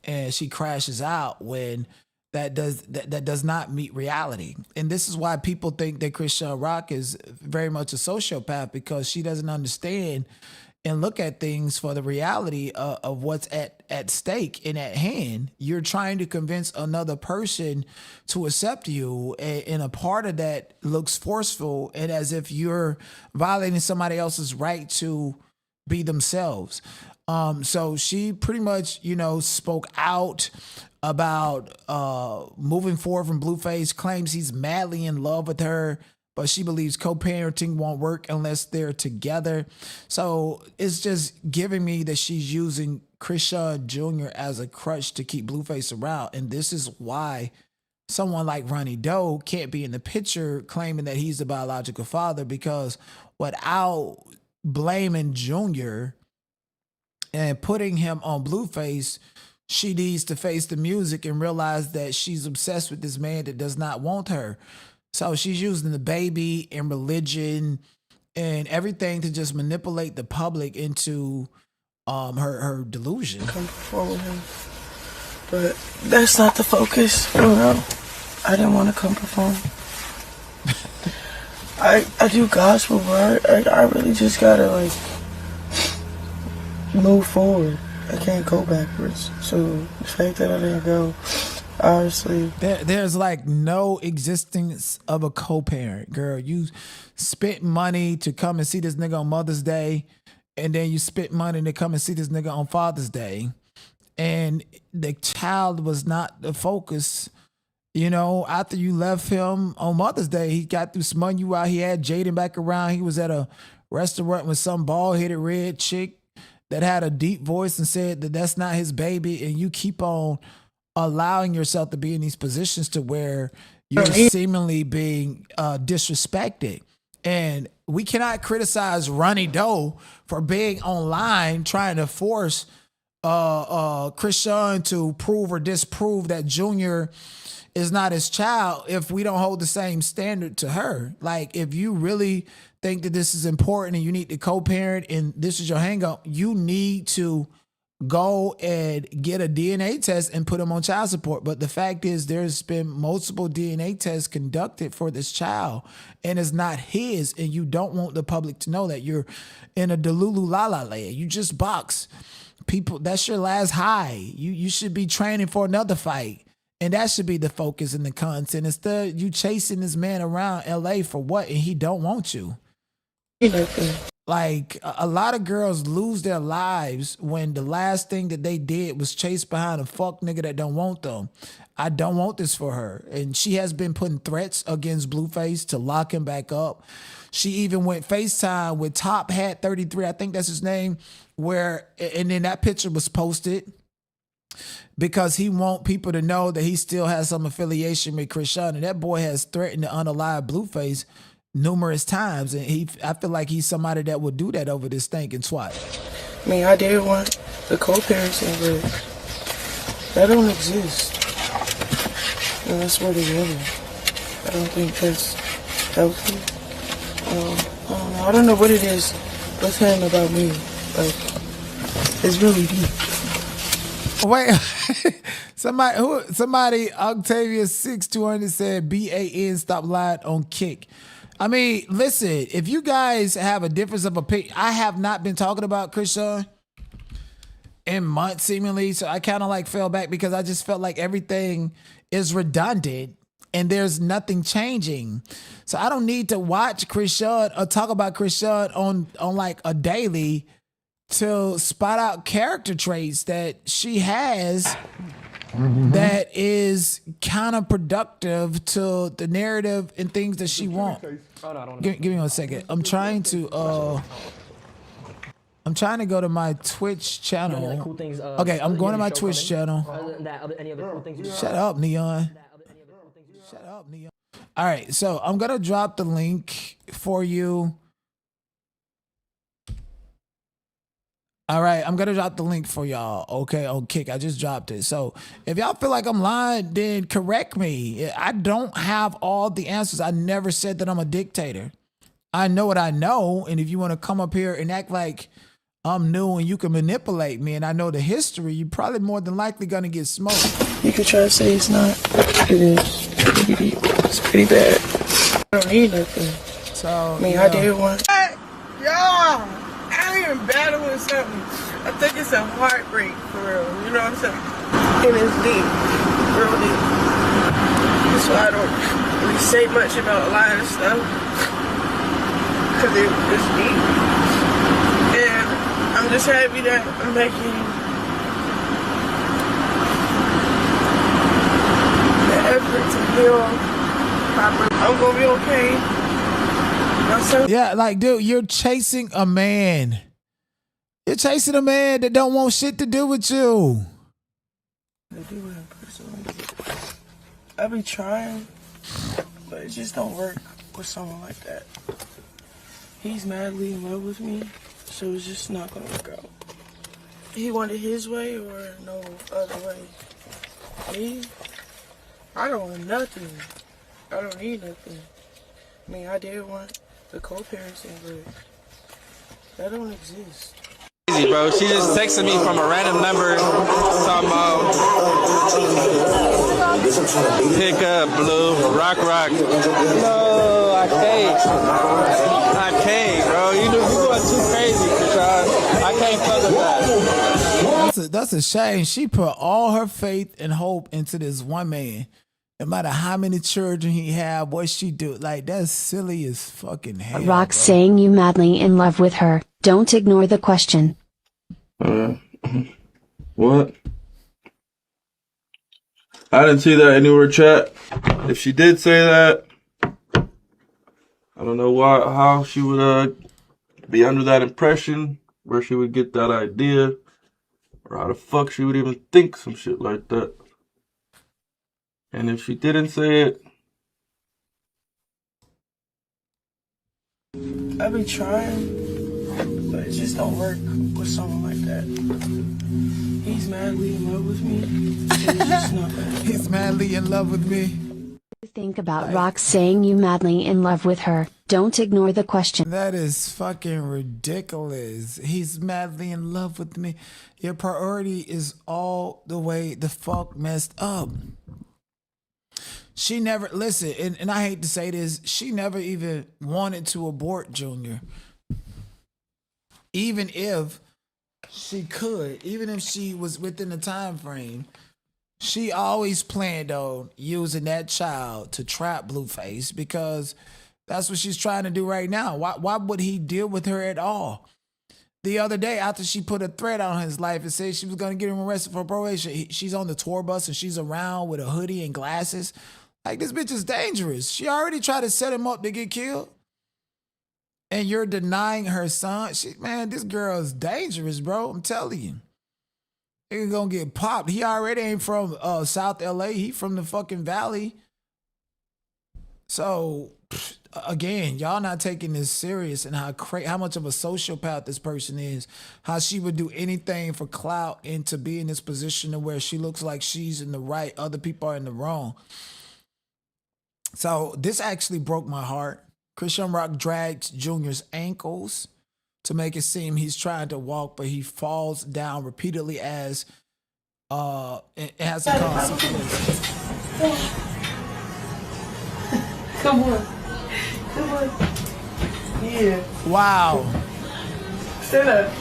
and she crashes out when that does not meet reality. And this is why people think that Chrisean Rock is very much a sociopath, because she doesn't understand and look at things for the reality of what's at stake and at hand. You're trying to convince another person to accept you, and a part of that looks forceful and as if you're violating somebody else's right to be themselves. So she pretty much, spoke out about moving forward from Blueface, claims he's madly in love with her, but she believes co-parenting won't work unless they're together. So it's just giving me that she's using Chrisean Jr. as a crutch to keep Blueface around. And this is why someone like Ronnie Doe can't be in the picture claiming that he's the biological father, because without blaming Junior and putting him on Blueface, she needs to face the music and realize that she's obsessed with this man that does not want her. So she's using the baby and religion and everything to just manipulate the public into her delusion. Come perform with him. But that's not the focus. I didn't want to come perform. I do gospel, but I really just gotta move forward. I can't go backwards. So the fact that I didn't go, honestly, there's no existence of a co-parent, girl. You spent money to come and see this nigga on Mother's Day, and then you spent money to come and see this nigga on Father's Day, and the child was not the focus. You know, after you left him on Mother's Day, he got through smugging you out. He had Jaden back around. He was at a restaurant with some bald-headed red chick that had a deep voice and said that that's not his baby. And you keep on allowing yourself to be in these positions to where you're seemingly being disrespected. And we cannot criticize Ronnie Doe for being online trying to force Chrisean to prove or disprove that Junior is not his child if we don't hold the same standard to her. Like, if you really think that this is important and you need to co-parent and this is your hang up, you need to go and get a DNA test and put him on child support. But the fact is, there's been multiple DNA tests conducted for this child and it's not his, and you don't want the public to know that you're in a Delulu La La land. You just box people. That's your last high. You should be training for another fight. And that should be the focus and the content. Instead, you chasing this man around LA for what? And he don't want you. Like, a lot of girls lose their lives when the last thing that they did was chase behind a fuck nigga that don't want them. I don't want this for her. And she has been putting threats against Blueface to lock him back up. She even went FaceTime with Top Hat 33, I think that's his name, and then that picture was posted because he want people to know that he still has some affiliation with Chrisean. And that boy has threatened to unalive Blueface numerous times. And I feel like he's somebody that would do that over this stinking twat. I mean, I did want the co-parenting, but that don't exist. And that's what it is. I don't think that's healthy. I don't know what it is with him about me. Like, it's really deep. Wait, somebody Octavia 6200 said BAN stop lying on Kick. I mean, listen, if you guys have a difference of opinion, I have not been talking about Chrisean in months seemingly, so I kind of like fell back because I just felt like everything is redundant and there's nothing changing. So I don't need to watch Chrisean or talk about Chrisean on like a daily to spot out character traits that she has that is counterproductive to the narrative and things that she wants. Give me 1 second. I'm trying to go to my Twitch channel. Okay, I'm going to my Twitch channel. Shut up, Neon. Shut up, Neon. All right, so I'm gonna drop the link for you. All right, I'm gonna drop the link for y'all. Okay, on Kick, I just dropped it. So if y'all feel like I'm lying, then correct me. I don't have all the answers. I never said that I'm a dictator. I know what I know, and if you want to come up here and act like I'm new and you can manipulate me, and I know the history, you're probably more than likely gonna get smoked. You could try to say it's not. It is pretty deep. It's pretty bad. I don't need nothing. So I mean, I did one. Yeah. I am battling something. I think it's a heartbreak for real. You know what I'm saying? And it's deep, real deep. So I don't really say much about a lot of stuff because it's deep. And I'm just happy that I'm making the effort to heal properly. I'm gonna be okay. Yeah, like, dude, you're chasing a man. You're chasing a man that don't want shit to do with you. I be trying, but it just don't work with someone like that. He's madly in love with me, so it's just not gonna work out. He wanted his way or no other way. Me? I don't want nothing. I don't need nothing. I mean, I did want the co-parenting, but that don't exist. Crazy, bro. She just texted me from a random number talking about pick up, Blue, rock. No, I can't, bro. You going too crazy, Chrisean. I can't fuck with that. That's a shame. She put all her faith and hope into this one man. No matter how many children he have, what she do, like, that's silly as fucking hell. Rock saying you madly in love with her. Don't ignore the question. What? I didn't see that anywhere, chat. If she did say that, I don't know how she would be under that impression, where she would get that idea, or how the fuck she would even think some shit like that. And if she didn't say it, I be trying, but it just don't work with someone like that. He's madly in love with me. And it's just not that. He's madly in love with me. Think about Rock saying you madly in love with her. Don't ignore the question. That is fucking ridiculous. He's madly in love with me. Your priority is all the way the fuck messed up. She never, listen, and I hate to say this, she never even wanted to abort Junior. Even if she could, even if she was within the time frame, she always planned on using that child to trap Blueface, because that's what she's trying to do right now. Why would he deal with her at all? The other day, after she put a threat on his life and said she was going to get him arrested for probation, she's on the tour bus and she's around with a hoodie and glasses. Like, this bitch is dangerous. She already tried to set him up to get killed. And you're denying her son. Man, this girl is dangerous, bro. I'm telling you. He's gonna get popped. He already ain't from South LA. He from the fucking Valley. So, again, y'all not taking this serious, and how much of a sociopath this person is. How she would do anything for clout and to be in this position to where she looks like she's in the right, other people are in the wrong. So this actually broke my heart. Chrisean Rock dragged Junior's ankles to make it seem he's trying to walk, but he falls down repeatedly as it has a consequence. Come on. Come on. Yeah. Wow. Stand up.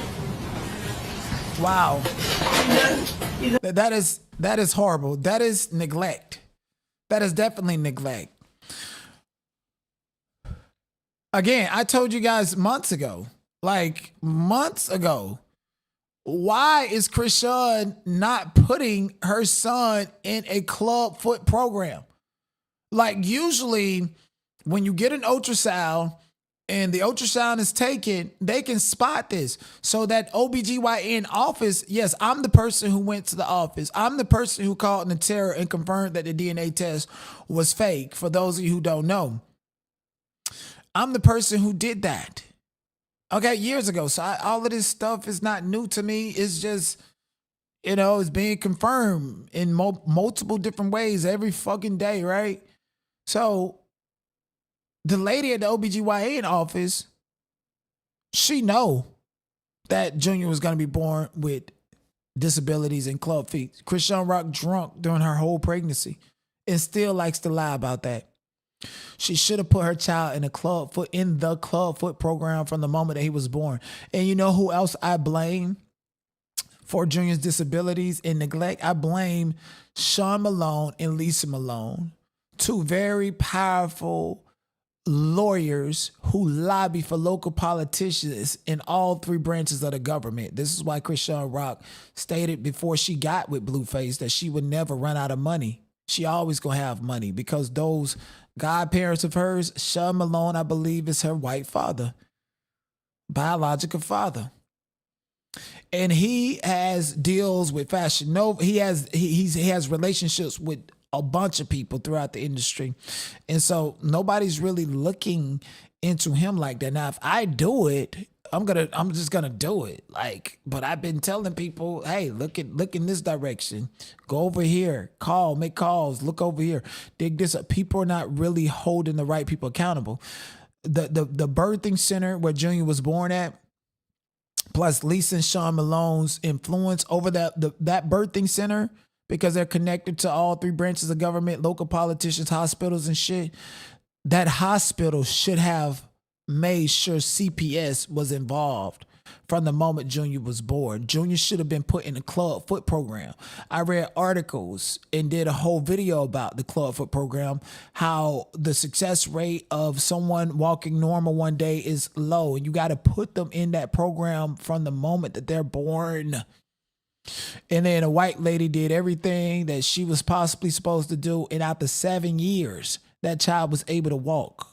Wow. That is horrible. That is neglect. That is definitely neglect. Again, I told you guys months ago, why is Chrisean not putting her son in a club foot program? Like, usually when you get an ultrasound and the ultrasound is taken, they can spot this. So that OBGYN office, yes, I'm the person who went to the office. I'm the person who called Natera and confirmed that the DNA test was fake, for those of you who don't know. I'm the person who did that. Okay, years ago. So all of this stuff is not new to me. It's just, it's being confirmed in multiple different ways every fucking day, right? So the lady at the OBGYN office, she know that Junior was going to be born with disabilities and club feet. Chrisean Rock drunk during her whole pregnancy and still likes to lie about that. She should have put her child in the club foot program from the moment that he was born. And you know who else I blame for Junior's disabilities and neglect? I blame Sean Malone and Lisa Malone, two very powerful lawyers who lobby for local politicians in all three branches of the government. This is why Chrisean Rock stated before she got with Blueface that she would never run out of money. She always gonna have money, because those godparents of hers, Sean Malone, I believe, is her white father, biological father. And he has deals with Fashion Nova. He has relationships with a bunch of people throughout the industry. And so nobody's really looking into him like that. Now, if I do it, I'm just gonna do it. But I've been telling people, hey, look in this direction. Go over here. Make calls, look over here. Dig this up. People are not really holding the right people accountable. The birthing center where Junior was born at, plus Lisa and Sean Malone's influence over that birthing center, because they're connected to all three branches of government, local politicians, hospitals and shit. That hospital should have made sure CPS was involved from the moment Junior was born. Junior should have been put in the club foot program. I read articles and did a whole video about the club foot program, how the success rate of someone walking normal one day is low, and you got to put them in that program from the moment that they're born. And then a white lady did everything that she was possibly supposed to do. And after 7 years, that child was able to walk.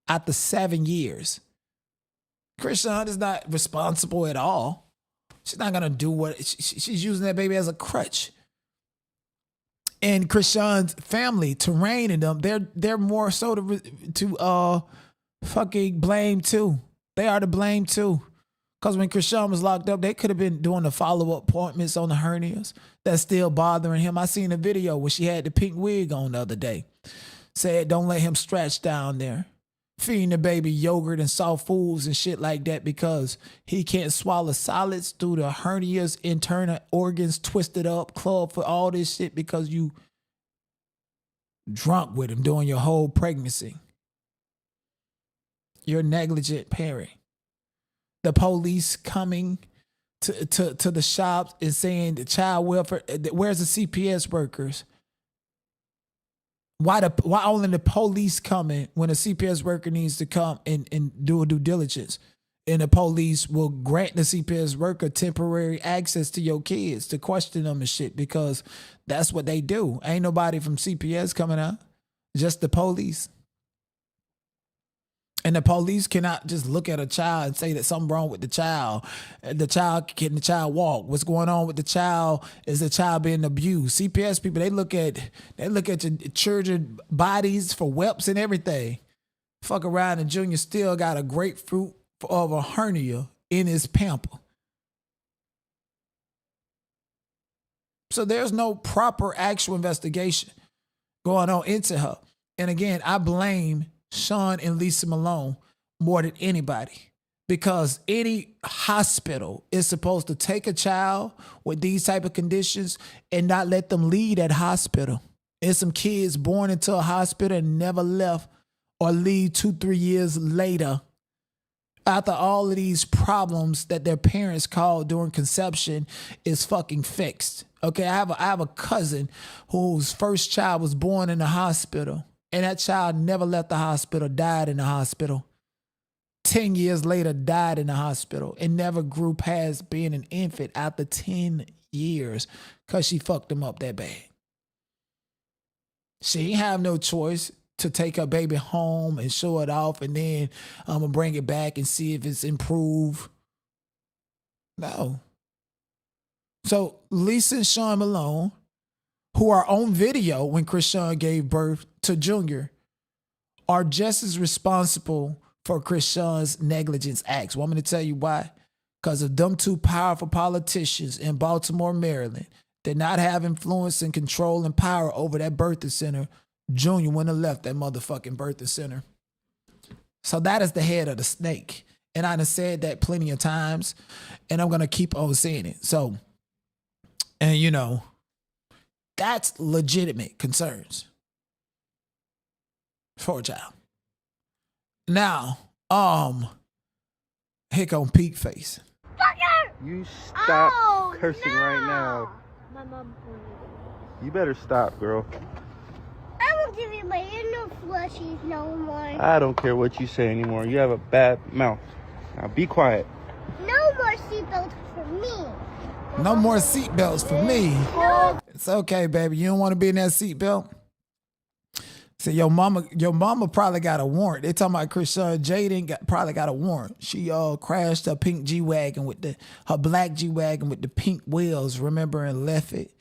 After 7 years. Chrisean is not responsible at all. She's not going to do what she's using that baby as a crutch. And Chrisean's family, Terrain and them, they're more so to fucking blame too. They are to blame too. Because when Chrisean was locked up, they could have been doing the follow-up appointments on the hernias. That's still bothering him. I seen a video where she had the pink wig on the other day. Said don't let him stretch down there. Feeding the baby yogurt and soft foods and shit like that because he can't swallow solids through the hernias, internal organs twisted up, clubbed for all this shit because you drunk with him during your whole pregnancy. You're a negligent parent. The police coming to the shops and saying the child welfare, where's the CPS workers? Why only the police coming when a CPS worker needs to come and do a due diligence? And the police will grant the CPS worker temporary access to your kids to question them and shit because that's what they do. Ain't nobody from CPS coming out, just the police. And the police cannot just look at a child and say that something wrong with the child. Can the child walk? What's going on with the child? Is the child being abused? CPS people, they look at your children bodies for whelps and everything. Fuck around and Junior still got a grapefruit of a hernia in his pamper. So there's no proper actual investigation going on into her. And again, I blame Sean and Lisa Malone more than anybody because any hospital is supposed to take a child with these type of conditions and not let them leave that hospital. There's some kids born into a hospital and never left or leave 2-3 years later after all of these problems that their parents called during conception is fucking fixed. Okay, I have a cousin whose first child was born in the hospital. And that child never left the hospital, died in the hospital. 10 years later, died in the hospital and never grew past being an infant after 10 years because she fucked him up that bad. She ain't have no choice to take her baby home and show it off and then I'm going to bring it back and see if it's improved. No. So Lisa and Sean Malone, who are on video when Chrisean gave birth to Junior, are just as responsible for Chrisean's negligence acts. Want me to tell you why? Because of them two powerful politicians in Baltimore, Maryland did not have influence and control and power over that birthing center, Junior wouldn't have left that motherfucking birthing center. So that is the head of the snake. And I done said that plenty of times, and I'm going to keep on saying it. So, and you know, that's legitimate concerns for a child. Now, here come Peak Face. You stop cursing right now. My mom pointed it. You better stop, girl. I won't give you my inner flushies no more. I don't care what you say anymore. You have a bad mouth. Now be quiet. No more seatbelts for me. No more seatbelts for me. No. It's okay, baby. You don't want to be in that seatbelt? So your mama probably got a warrant. They talking about Chrisean Jaden probably got a warrant. She crashed her pink G-Wagon with her black G-Wagon with the pink wheels, remember, and left it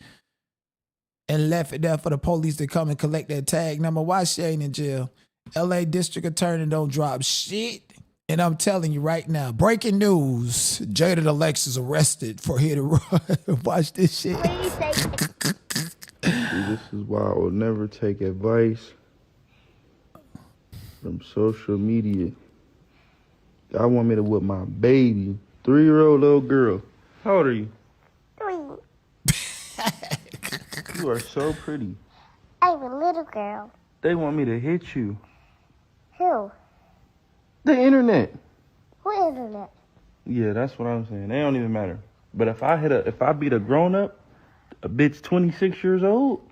there for the police to come and collect that tag number. Why she ain't in jail? LA District Attorney don't drop shit. And I'm telling you right now, breaking news, Jada Alexis arrested for hit and run. Watch this shit. See, this is why I will never take advice from social media. I want me to whip my baby, 3-year-old little girl. How old are you? 3. You are so pretty. I'm a little girl. They want me to hit you. Who? The internet. What internet? Yeah, that's what I'm saying. They don't even matter. But if I beat a grown up, a bitch 26 years old,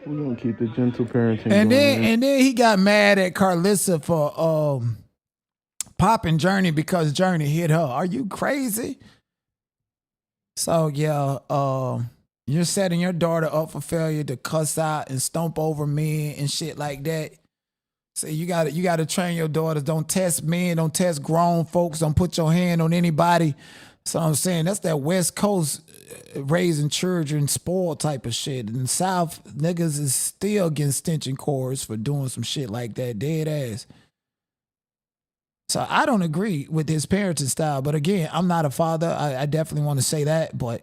we're gonna keep the gentle parenting. And then he got mad at Carlissa for popping Journey because Journey hit her. Are you crazy? So yeah, you're setting your daughter up for failure to cuss out and stomp over men and shit like that. So you gotta train your daughters. Don't test men, don't test grown folks, don't put your hand on anybody. So I'm saying that's that West Coast raising children spoiled type of shit. In the South, niggas is still getting extension cords for doing some shit like that, dead ass. So I don't agree with his parenting style. But again, I'm not a father. I definitely want to say that. But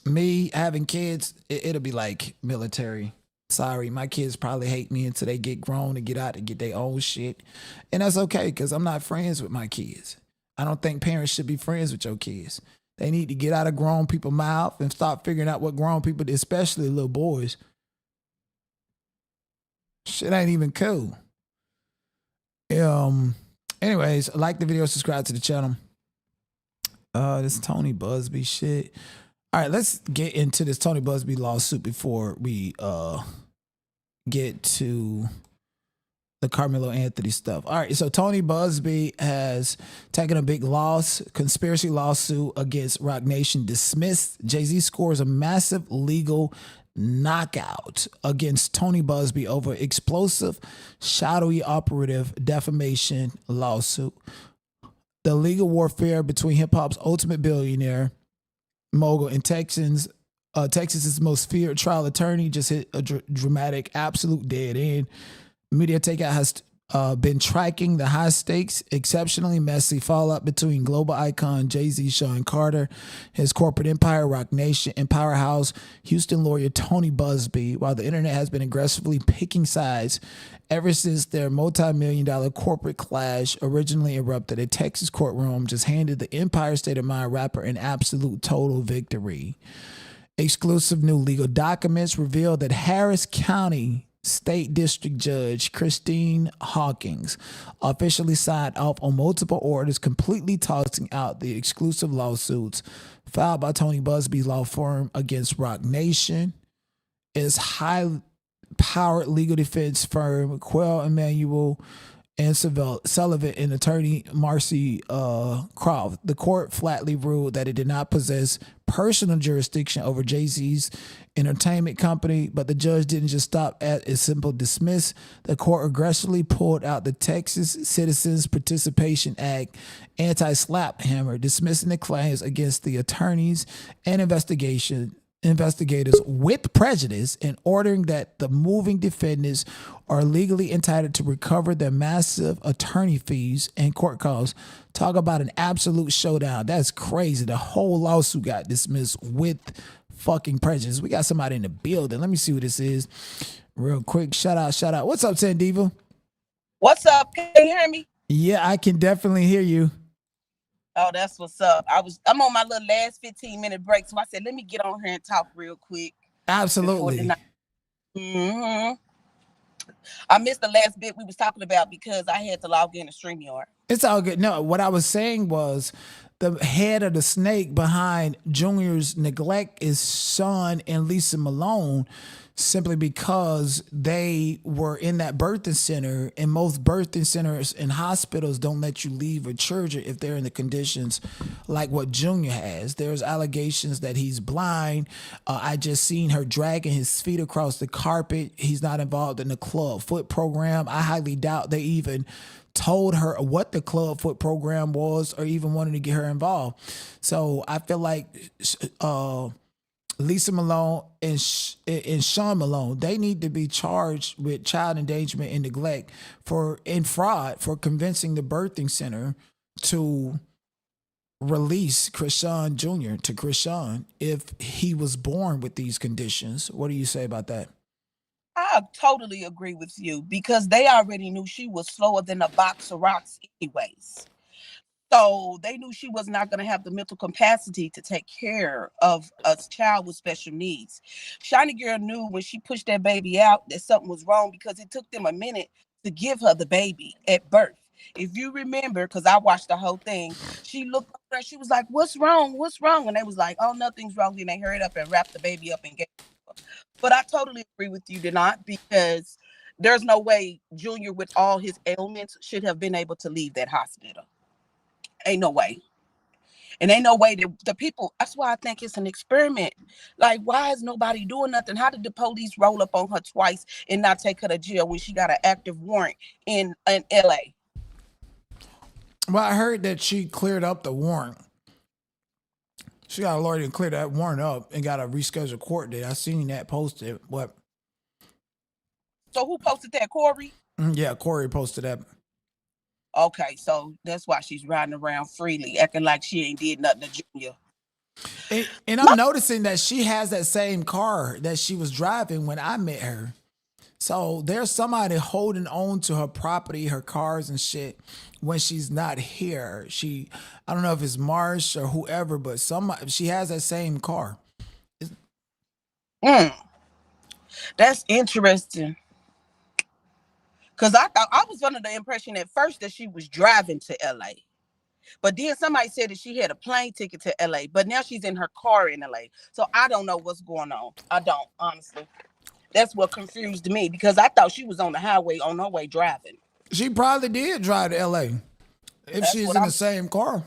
me having kids, it'll be like military. Sorry, my kids probably hate me until they get grown and get out and get their own shit. And that's okay because I'm not friends with my kids. I don't think parents should be friends with your kids. They need to get out of grown people's mouth and start figuring out what grown people, especially little boys. Shit ain't even cool. Anyways, like the video, subscribe to the channel. This Tony BuzBee shit. All right, let's get into this Tony BuzBee lawsuit before we get to the Carmelo Anthony stuff. All right, so Tony BuzBee has taken a big loss, conspiracy lawsuit against Roc Nation dismissed. Jay-Z scores a massive legal knockout against Tony BuzBee over explosive, shadowy operative defamation lawsuit. The legal warfare between hip-hop's ultimate billionaire mogul and Texas's most feared trial attorney just hit a dramatic, absolute dead end. Media takeout has been tracking the high stakes, exceptionally messy fallout between global icon Jay-Z, Sean Carter, his corporate empire, Roc Nation, and powerhouse Houston lawyer Tony BuzBee, while the internet has been aggressively picking sides ever since their multi-million-dollar corporate clash originally erupted. A Texas courtroom just handed the Empire State of Mind rapper an absolute total victory. Exclusive new legal documents reveal that Harris County State District Judge Christine Hawkins officially signed off on multiple orders, completely tossing out the exclusive lawsuits filed by Tony BuzBee's law firm against Roc Nation. Its high-powered legal defense firm, Quell Emanuel and Sullivan, and attorney Marcy Croft. The court flatly ruled that it did not possess personal jurisdiction over Jay-Z's entertainment company, but the judge didn't just stop at a simple dismiss. The court aggressively pulled out the Texas Citizens Participation Act anti-slap hammer, dismissing the claims against the attorneys and investigators with prejudice, and ordering that the moving defendants are legally entitled to recover their massive attorney fees and court costs. Talk about an absolute showdown. That's crazy. The whole lawsuit got dismissed with fucking prejudice. We got somebody in the building. Let me see who this is real quick. Shout out. What's up, Sandiva? What's up? Can you hear me? Yeah, I can definitely hear you. Oh, that's what's up. I'm on my little last 15-minute break, so I said, let me get on here and talk real quick. Absolutely. I missed the last bit we was talking about because I had to log in to StreamYard. It's all good. No, what I was saying was the head of the snake behind Junior's neglect is Sean and Lisa Malone, simply because they were in that birthing center, and most birthing centers and hospitals don't let you leave a children if they're in the conditions like what Junior has. There's allegations that he's blind. I just seen her dragging his feet across the carpet. He's not involved in the club foot program. I highly doubt they even told her what the club foot program was or even wanted to get her involved. So I feel like Lisa Malone and Sean Malone, they need to be charged with child endangerment and neglect and fraud for convincing the birthing center to release Chrisean Jr. to Chrisean if he was born with these conditions. What do you say about that? I totally agree with you because they already knew she was slower than a box of rocks anyways. So they knew she was not going to have the mental capacity to take care of a child with special needs. Shiny Girl knew when she pushed that baby out that something was wrong because it took them a minute to give her the baby at birth. If you remember, because I watched the whole thing, she looked up there, she was like, what's wrong? What's wrong? And they was like, oh, nothing's wrong. Then they hurried up and wrapped the baby up and gave it to her. But I totally agree with you, Denot, because there's no way Junior with all his ailments should have been able to leave that hospital. Ain't no way. And ain't no way that the people, that's why I think it's an experiment. Like, why is nobody doing nothing? How did the police roll up on her twice and not take her to jail when she got an active warrant in LA? Well, I heard that she cleared up the warrant. She got a lawyer to clear that warrant up and got a rescheduled court date. I seen that posted. What? So who posted that, Corey? Yeah, Corey posted that. Okay, so that's why she's riding around freely, acting like she ain't did nothing to Junior. And I'm noticing that she has that same car that she was driving when I met her. So there's somebody holding on to her property, her cars and shit when she's not here. I don't know if it's Marsh or whoever, but she has that same car. That's interesting. Because I was under the impression at first that she was driving to LA. But then somebody said that she had a plane ticket to LA, but now she's in her car in LA. So I don't know what's going on. I don't, honestly. That's what confused me because I thought she was on the highway on her way driving. She probably did drive to LA if she's in the same car.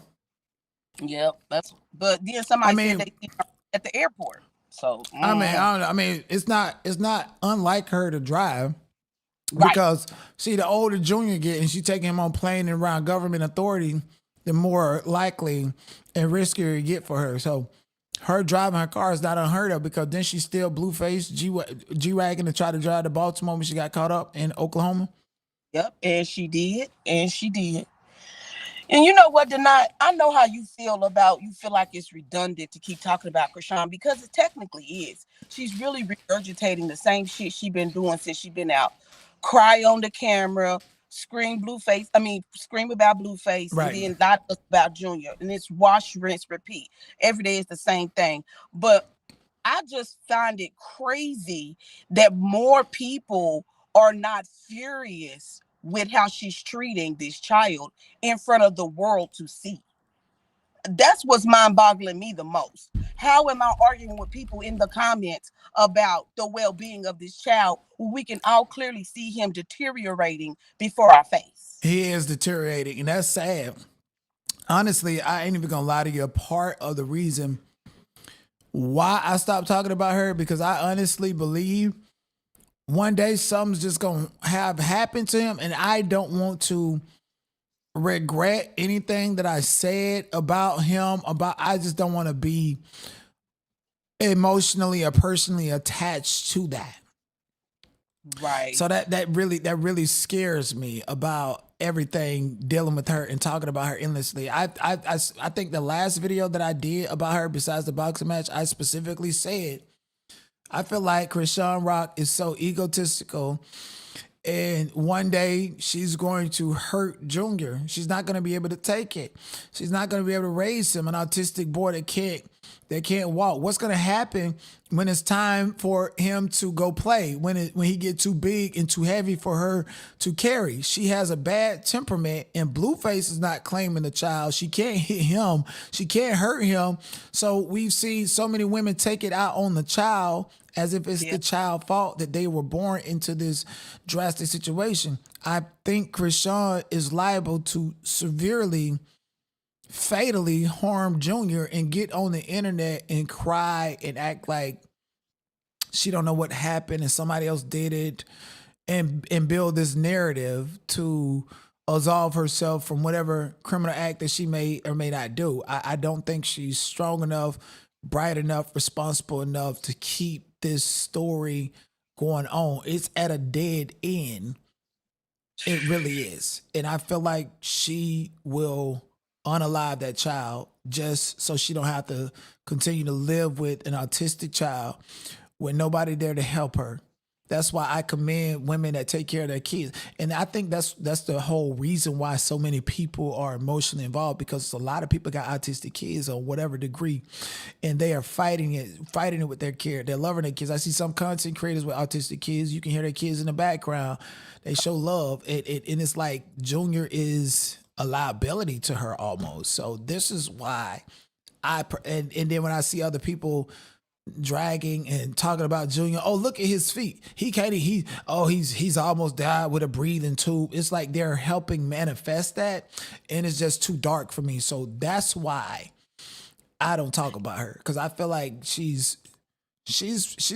Yep, but then somebody said they see her at the airport. So I mean, it's not unlike her to drive. Because see, the older Junior get and she taking him on plane and around government authority, the more likely and riskier it get for her. So her driving her car is not unheard of because then she still Blueface G-Wagon to try to drive to Baltimore when she got caught up in Oklahoma. Yep, and she did. And you know what, Denai? I know how you feel like it's redundant to keep talking about Chrisean because it technically is. She's really regurgitating the same shit she been doing since she been out. Cry on the camera, scream about Blueface, right. And then not about Junior. And it's wash, rinse, repeat. Every day is the same thing. But I just find it crazy that more people are not furious with how she's treating this child in front of the world to see. That's what's mind-boggling me the most. How am I arguing with people in the comments about the well-being of this child when we can all clearly see him deteriorating before our face? He is deteriorating, and that's sad. Honestly, I ain't even gonna lie to you. A part of the reason why I stopped talking about her, because I honestly believe one day something's just gonna have happened to him, and I don't want to regret anything that I said about him. I just don't want to be emotionally or personally attached to that. Right. So that really scares me about everything dealing with her and talking about her endlessly. I think the last video that I did about her, besides the boxing match, I specifically said I feel like Chrisean Rock is so egotistical. And one day she's going to hurt Junior. She's not going to be able to take it. She's not going to be able to raise him, an autistic boy that can't walk. What's going to happen when it's time for him to go play? When he get too big and too heavy for her to carry? She has a bad temperament, and Blueface is not claiming the child. She can't hit him. She can't hurt him. So we've seen so many women take it out on the child as if it's the child's fault that they were born into this drastic situation. I think Chrisean is liable to severely, fatally harm Junior and get on the internet and cry and act like she don't know what happened and somebody else did it and build this narrative to absolve herself from whatever criminal act that she may or may not do. I don't think she's strong enough, bright enough, responsible enough to keep this story going on. It's at a dead end. It really is. And I feel like she will unalive that child just so she don't have to continue to live with an autistic child with nobody there to help her. That's why I commend women that take care of their kids. And I think that's the whole reason why so many people are emotionally involved, because a lot of people got autistic kids on whatever degree, and they are fighting it with their care. They're loving their kids. I see some content creators with autistic kids. You can hear their kids in the background. They show love. And it's like Junior is a liability to her almost. So this is why and then when I see other people dragging and talking about Junior, oh, look at his feet. He's almost died with a breathing tube. It's like they're helping manifest that, and it's just too dark for me. So that's why I don't talk about her because I feel like she's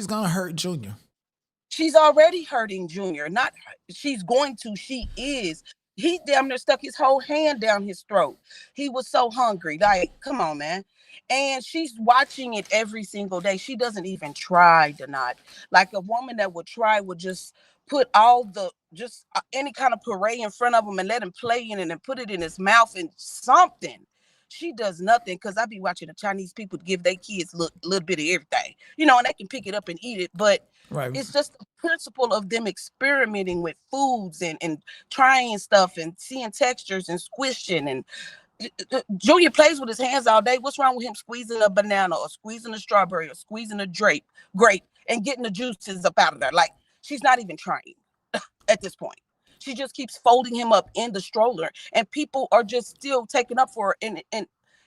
gonna hurt Junior. She's already hurting Junior. Not she's going to. She is. He damn near stuck his whole hand down his throat. He was so hungry. Like, come on, man. And she's watching it every single day. She doesn't even try to not. Like a woman that would try would just put all the any kind of parade in front of him and let him play in it and put it in his mouth and something. She does nothing because I be watching the Chinese people give their kids a little bit of everything, you know, and they can pick it up and eat it. But it's just the principle of them experimenting with foods and trying stuff and seeing textures and squishing. And Junior plays with his hands all day. What's wrong with him squeezing a banana or squeezing a strawberry or squeezing a grape and getting the juices up out of there? Like, she's not even trying at this point. She just keeps folding him up in the stroller, and people are just still taking up for her. And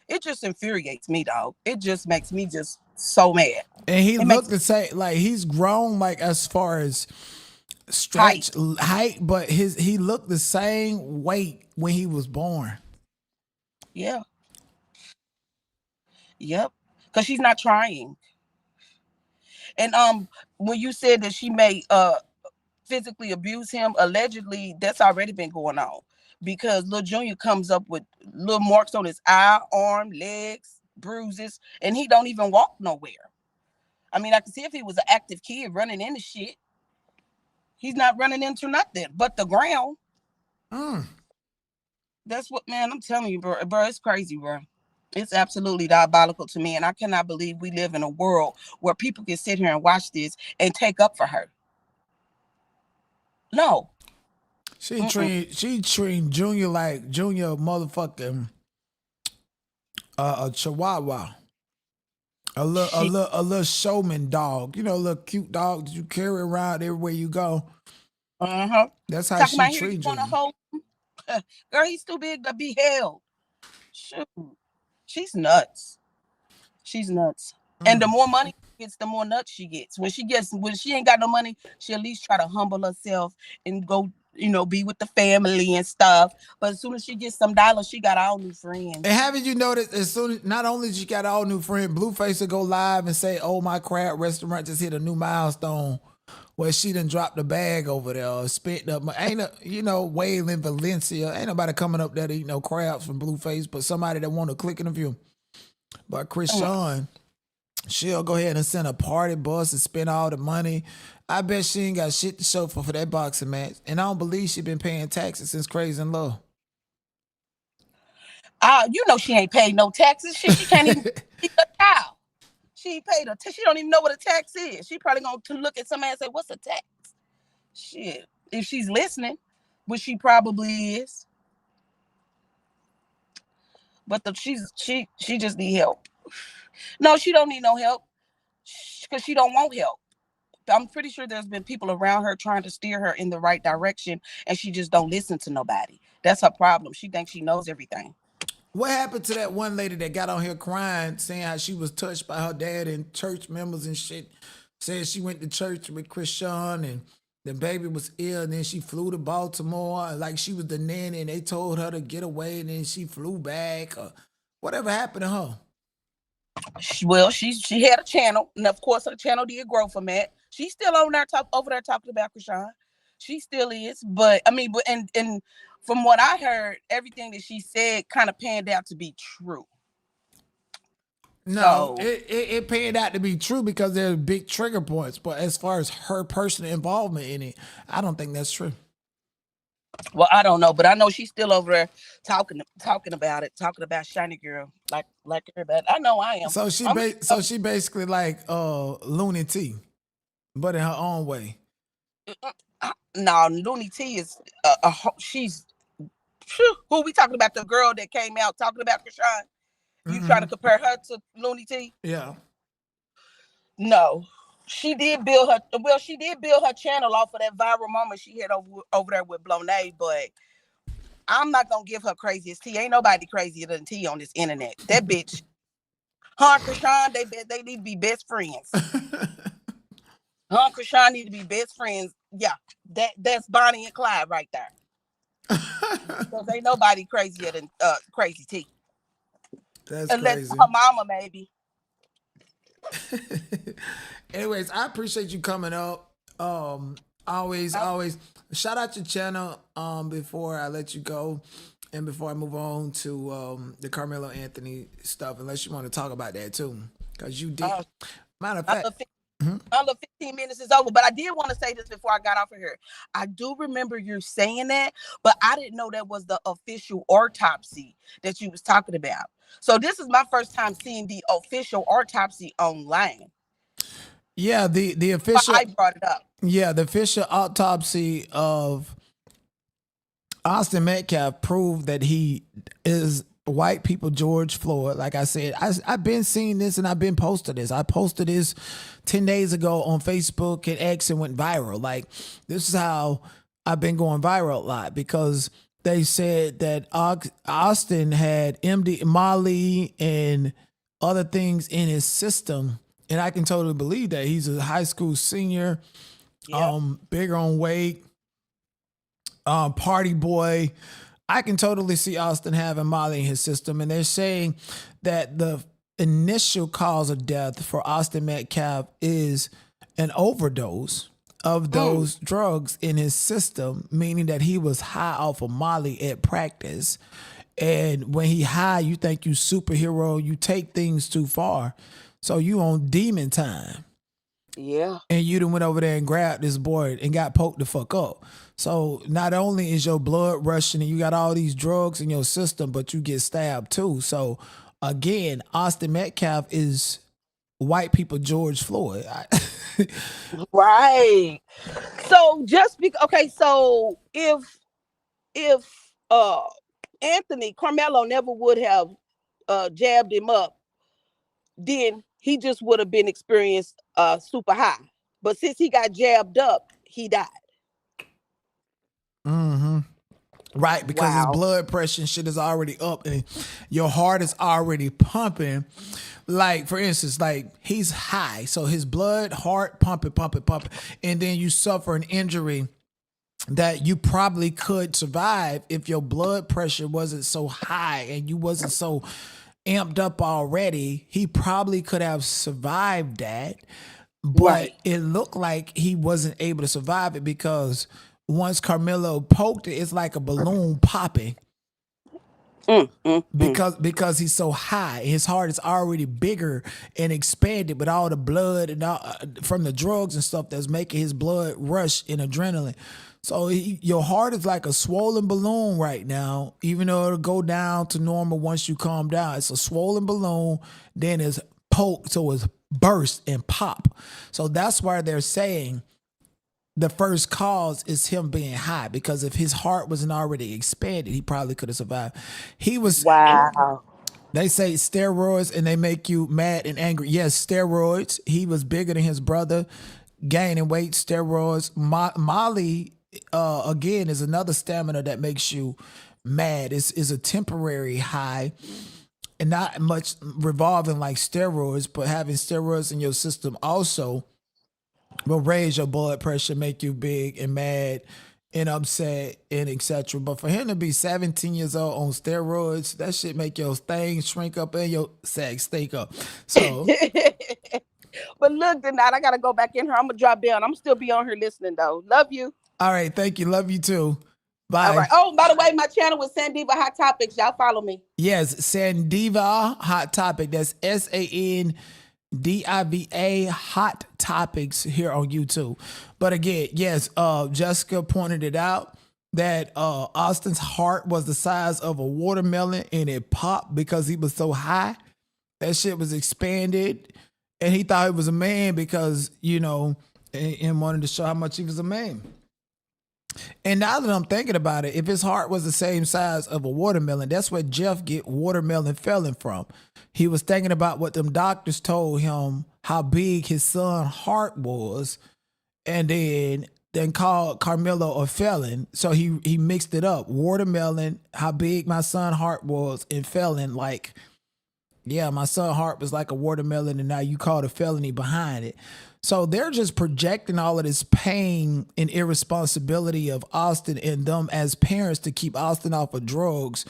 it just infuriates me, dog. It just makes me just so mad. And he looked the same, like he's grown, like as far as stretch height, but he looked the same weight when he was born. Yeah. Yep. Because she's not trying. And when you said that she may physically abuse him, allegedly that's already been going on, because little Junior comes up with little marks on his eye, arm, legs, bruises, and he don't even walk nowhere. I mean, I can see if he was an active kid running into shit. He's not running into nothing but the ground. That's what, man, I'm telling you, bro, it's crazy, bro. It's absolutely diabolical to me, and I cannot believe we live in a world where people can sit here and watch this and take up for her. No. She treated Junior like Junior motherfucking a chihuahua. A little showman dog. You know, a little cute dog that you carry around everywhere you go. That's how she treats you. Girl, he's too big to be held. Shoot. She's nuts. She's nuts. And the more money she gets, the more nuts she gets. When she ain't got no money, she at least try to humble herself and go, you know, be with the family and stuff. But as soon as she gets some dollars, she got all new friends. And haven't you noticed, as soon as not only she got all new friends, Blueface will go live and say, "Oh, my crab restaurant just hit a new milestone," where she done dropped the bag over there or spent up. Whale in Valencia. Ain't nobody coming up there to eat no crabs from Blueface, but somebody that want to click in a view. But Chrisean, she'll go ahead and send a party bus and spend all the money. I bet she ain't got shit to show for that boxing match. And I don't believe she been paying taxes since Chrisean Love. You know she ain't paid no taxes. She can't even be a child. She ain't paid her. She don't even know what a tax is. She probably gonna look at somebody and say, "What's a tax?" Shit. If she's listening, which she probably is. But she just need help. No, she don't need no help because she don't want help. I'm pretty sure there's been people around her trying to steer her in the right direction, and she just don't listen to nobody. That's her problem. She thinks she knows everything. What happened to that one lady that got on here crying, saying how she was touched by her dad and church members and shit? Said she went to church with Chrisean and the baby was ill, and then she flew to Baltimore like she was the nanny, and they told her to get away, and then she flew back. Or whatever happened to her? Well, she had a channel, and of course her channel did grow from that. She's still over there talking about Chrisean. She still is, but I mean, and from what I heard, everything that she said kind of panned out to be true. No, it panned out to be true because there's big trigger points. But as far as her personal involvement in it, I don't think that's true. Well, I don't know, but I know she's still over there talking about it, talking about Shiny Girl, like everybody. I know I am. So she basically like Lovelyti, but in her own way. No, Lovelyti is she's who we talking about, the girl that came out talking about Chrisean. You trying to compare her to Lovelyti? Yeah. No. She did build her channel off of that viral moment she had over there with Blonay, but I'm not gonna give her crazy as T. Ain't nobody crazier than T on this internet. That bitch, her and Chrisean, they need to be best friends. Her and Chrisean need to be best friends. Yeah, that's Bonnie and Clyde right there. Because ain't nobody crazier than Crazy T. That's Unless crazy. her mama, maybe. Anyways, I appreciate you coming up. Always shout out your channel. Before I let you go, and before I move on to the Carmelo Anthony stuff, unless you want to talk about that too, because you did. Matter of fact. My little 15 minutes is over, but I did want to say this before I got off of here. I do remember you saying that, but I didn't know that was the official autopsy that you was talking about. So this is my first time seeing the official autopsy online. Yeah, the official. But I brought it up. Yeah, the official autopsy of Austin Metcalf proved that he is white people George Floyd. Like I said, I've been seeing this and I've been posting this. I posted this 10 days ago on Facebook and X and went viral. Like, this is how I've been going viral a lot, because they said that Austin had MD, Molly, and other things in his system. And I can totally believe that. He's a high school senior, bigger on weight, party boy. I can totally see Austin having Molly in his system. And they're saying that the initial cause of death for Austin Metcalf is an overdose of those drugs in his system, meaning that he was high off of Molly at practice. And when he high, you think you superhero, you take things too far. So you on demon time. Yeah. And you done went over there and grabbed this boy and got poked the fuck up. So not only is your blood rushing and you got all these drugs in your system, but you get stabbed too. So again, Austin Metcalf is white people George Floyd. Right. So just okay, so if Anthony Carmelo never would have jabbed him up, then he just would have been experienced super high. But since he got jabbed up, he died. Mm-hmm. Right, because his blood pressure and shit is already up and your heart is already pumping. Like, for instance, like, he's high, so his blood, heart pumping. And then you suffer an injury that you probably could survive if your blood pressure wasn't so high and you wasn't so amped up already. He probably could have survived that, but it looked like he wasn't able to survive it because once Carmelo poked it, it's like a balloon popping. Because he's so high, his heart is already bigger and expanded with all the blood and from the drugs and stuff that's making his blood rush in adrenaline. So your heart is like a swollen balloon right now, even though it'll go down to normal once you calm down. It's a swollen balloon, then it's poked, so it's burst and pop. So that's why they're saying the first cause is him being high, because if his heart wasn't already expanded, he probably could have survived. He was They say steroids and they make you mad and angry. Yes, steroids. He was bigger than his brother, gaining weight. Steroids. Molly, again, is another stamina that makes you mad. It's a temporary high, and not much revolving like steroids, but having steroids in your system also will raise your blood pressure, make you big and mad and upset and etc. But for him to be 17 years old on steroids, that shit make your things shrink up and your sex stink up. So, but look, tonight I gotta go back in here. I'm gonna drop down. I'm still be on here listening though. Love you. All right, thank you. Love you too. Bye. All right. Oh, by the way, my channel was Sandiva Hot Topics. Y'all follow me. Yes, Sandiva Hot Topic. That's SANDIVA Hot Topics here on YouTube. But again, yes, Jessica pointed it out that Austin's heart was the size of a watermelon and it popped because he was so high. That shit was expanded and he thought he was a man because, you know, and wanted to show how much he was a man. And now that I'm thinking about it, if his heart was the same size of a watermelon, that's where Jeff get watermelon felon from. He was thinking about what them doctors told him, how big his son's heart was, and then called Carmelo a felon. So he mixed it up. Watermelon, how big my son's heart was, and felon, like, yeah, my son's heart was like a watermelon, and now you called a felony behind it. So they're just projecting all of this pain and irresponsibility of Austin and them as parents to keep Austin off of drugs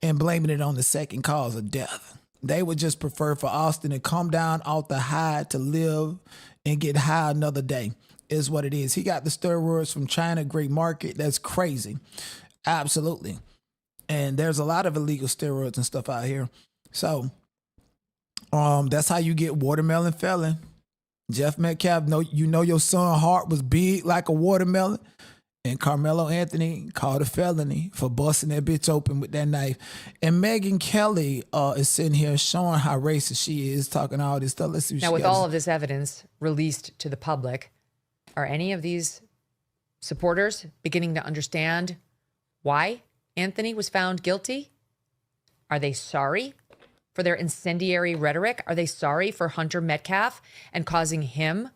and blaming it on the second cause of death. They would just prefer for Austin to come down off the high to live and get high another day, is what it is. He got the steroids from China, great market. That's crazy. Absolutely. And there's a lot of illegal steroids and stuff out here. So that's how you get watermelon felon. Jeff Metcalf, you know your son heart was big like a watermelon. And Carmelo Anthony called a felony for busting that bitch open with that knife. And Megyn Kelly is sitting here showing how racist she is, talking all this stuff. Let's see what now, she with got all of this evidence released to the public, are any of these supporters beginning to understand why Anthony was found guilty? Are they sorry for their incendiary rhetoric? Are they sorry for Hunter Metcalf and causing him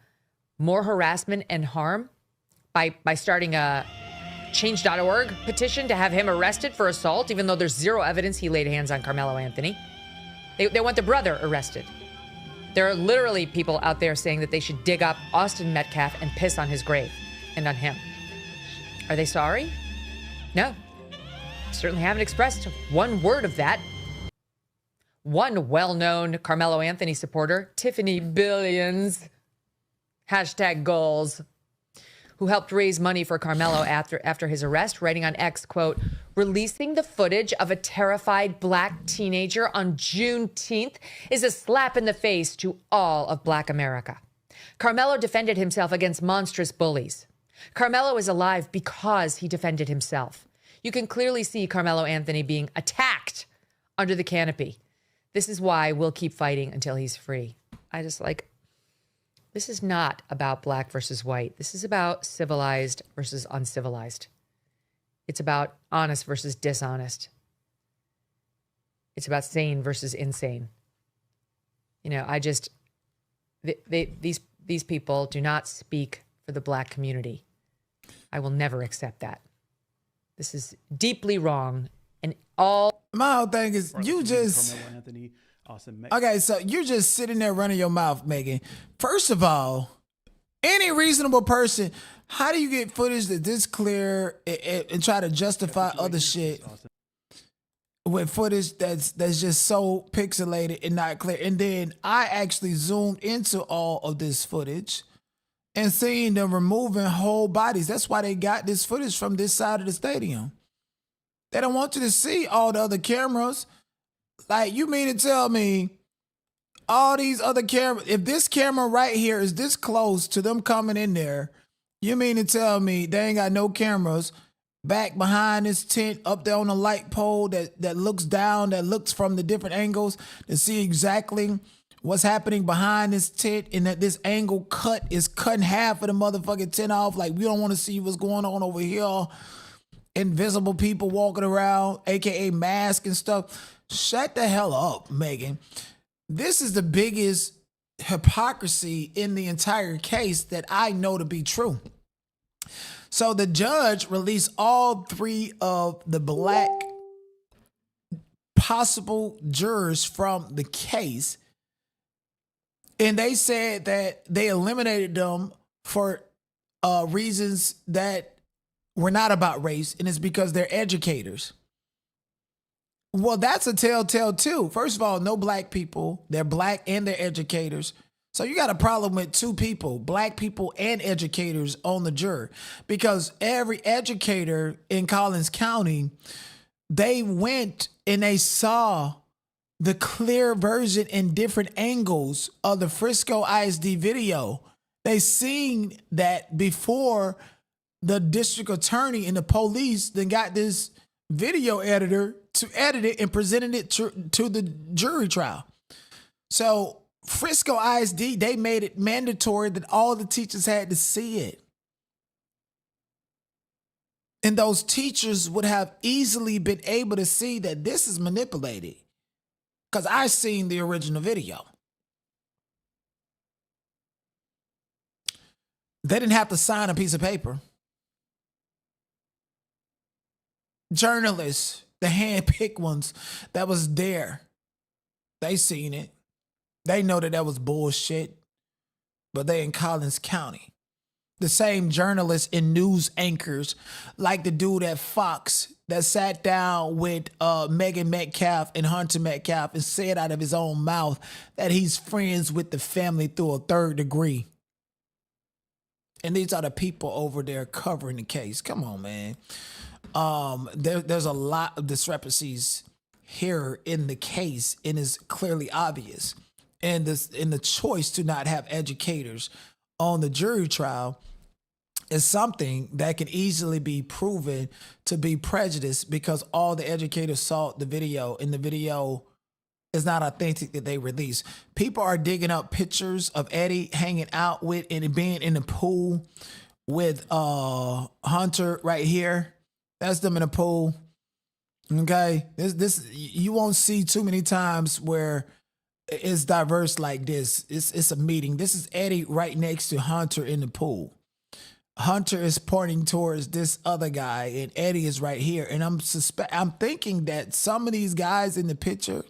more harassment and harm by starting a change.org petition to have him arrested for assault, even though there's zero evidence he laid hands on Carmelo Anthony? They want the brother arrested. There are literally people out there saying that they should dig up Austin Metcalf and piss on his grave and on him. Are they sorry? No. Certainly haven't expressed one word of that. One well-known Carmelo Anthony supporter, Tiffany Billions, #goals, who helped raise money for Carmelo after his arrest, writing on X, quote, releasing the footage of a terrified black teenager on Juneteenth is a slap in the face to all of black America. Carmelo defended himself against monstrous bullies. Carmelo is alive because he defended himself. You can clearly see Carmelo Anthony being attacked under the canopy. This is why we'll keep fighting until he's free. This is not about black versus white. This is about civilized versus uncivilized. It's about honest versus dishonest. It's about sane versus insane. You know, these people do not speak for the black community. I will never accept that. This is deeply wrong. And all my whole thing is you just okay, so you're just sitting there running your mouth, Megan. First of all, any reasonable person, how do you get footage that's this clear and try to justify other shit with footage that's just so pixelated and not clear? And then I actually zoomed into all of this footage and seeing them removing whole bodies. That's why they got this footage from this side of the stadium. They don't want you to see all the other cameras. Like, you mean to tell me all these other cameras, if this camera right here is this close to them coming in there, you mean to tell me they ain't got no cameras back behind this tent up there on the light pole that looks down, that looks from the different angles to see exactly what's happening behind this tent, and that this angle cut is cutting half of the motherfucking tent off? Like, we don't want to see what's going on over here. Invisible people walking around, aka mask and stuff. Shut the hell up, Megan. This is the biggest hypocrisy in the entire case that I know to be true. So the judge released all three of the black possible jurors from the case, and they said that they eliminated them for reasons that were not about race, and it's because they're educators. Well, that's a telltale too. First of all, no black people. They're black and they're educators. So you got a problem with two people, black people and educators on the jury, because every educator in Collins County, they went and they saw the clear version in different angles of the Frisco ISD video. They seen that before the district attorney and the police then got this video editor to edit it and presented it to the jury trial. So Frisco ISD, they made it mandatory that all the teachers had to see it. And those teachers would have easily been able to see that this is manipulated, because I seen the original video. They didn't have to sign a piece of paper. Journalists, the hand-picked ones that was there, they seen it. They know that was bullshit, but they in Collins County. The same journalists and news anchors, like the dude at Fox that sat down with Megan Metcalf and Hunter Metcalf and said out of his own mouth that he's friends with the family through a third degree. And these are the people over there covering the case. Come on, man. There's a lot of discrepancies here in the case, and it's clearly obvious. And the choice to not have educators on the jury trial is something that can easily be proven to be prejudiced because all the educators saw the video, and the video is not authentic that they released. People are digging up pictures of Eddie hanging out with and being in the pool with Hunter right here. That's them in the pool. Okay, this you won't see too many times where it's diverse like this. It's a meeting. This is Eddie right next to Hunter in the pool. Hunter is pointing towards this other guy, and Eddie is right here. And I'm thinking that some of these guys in the picture,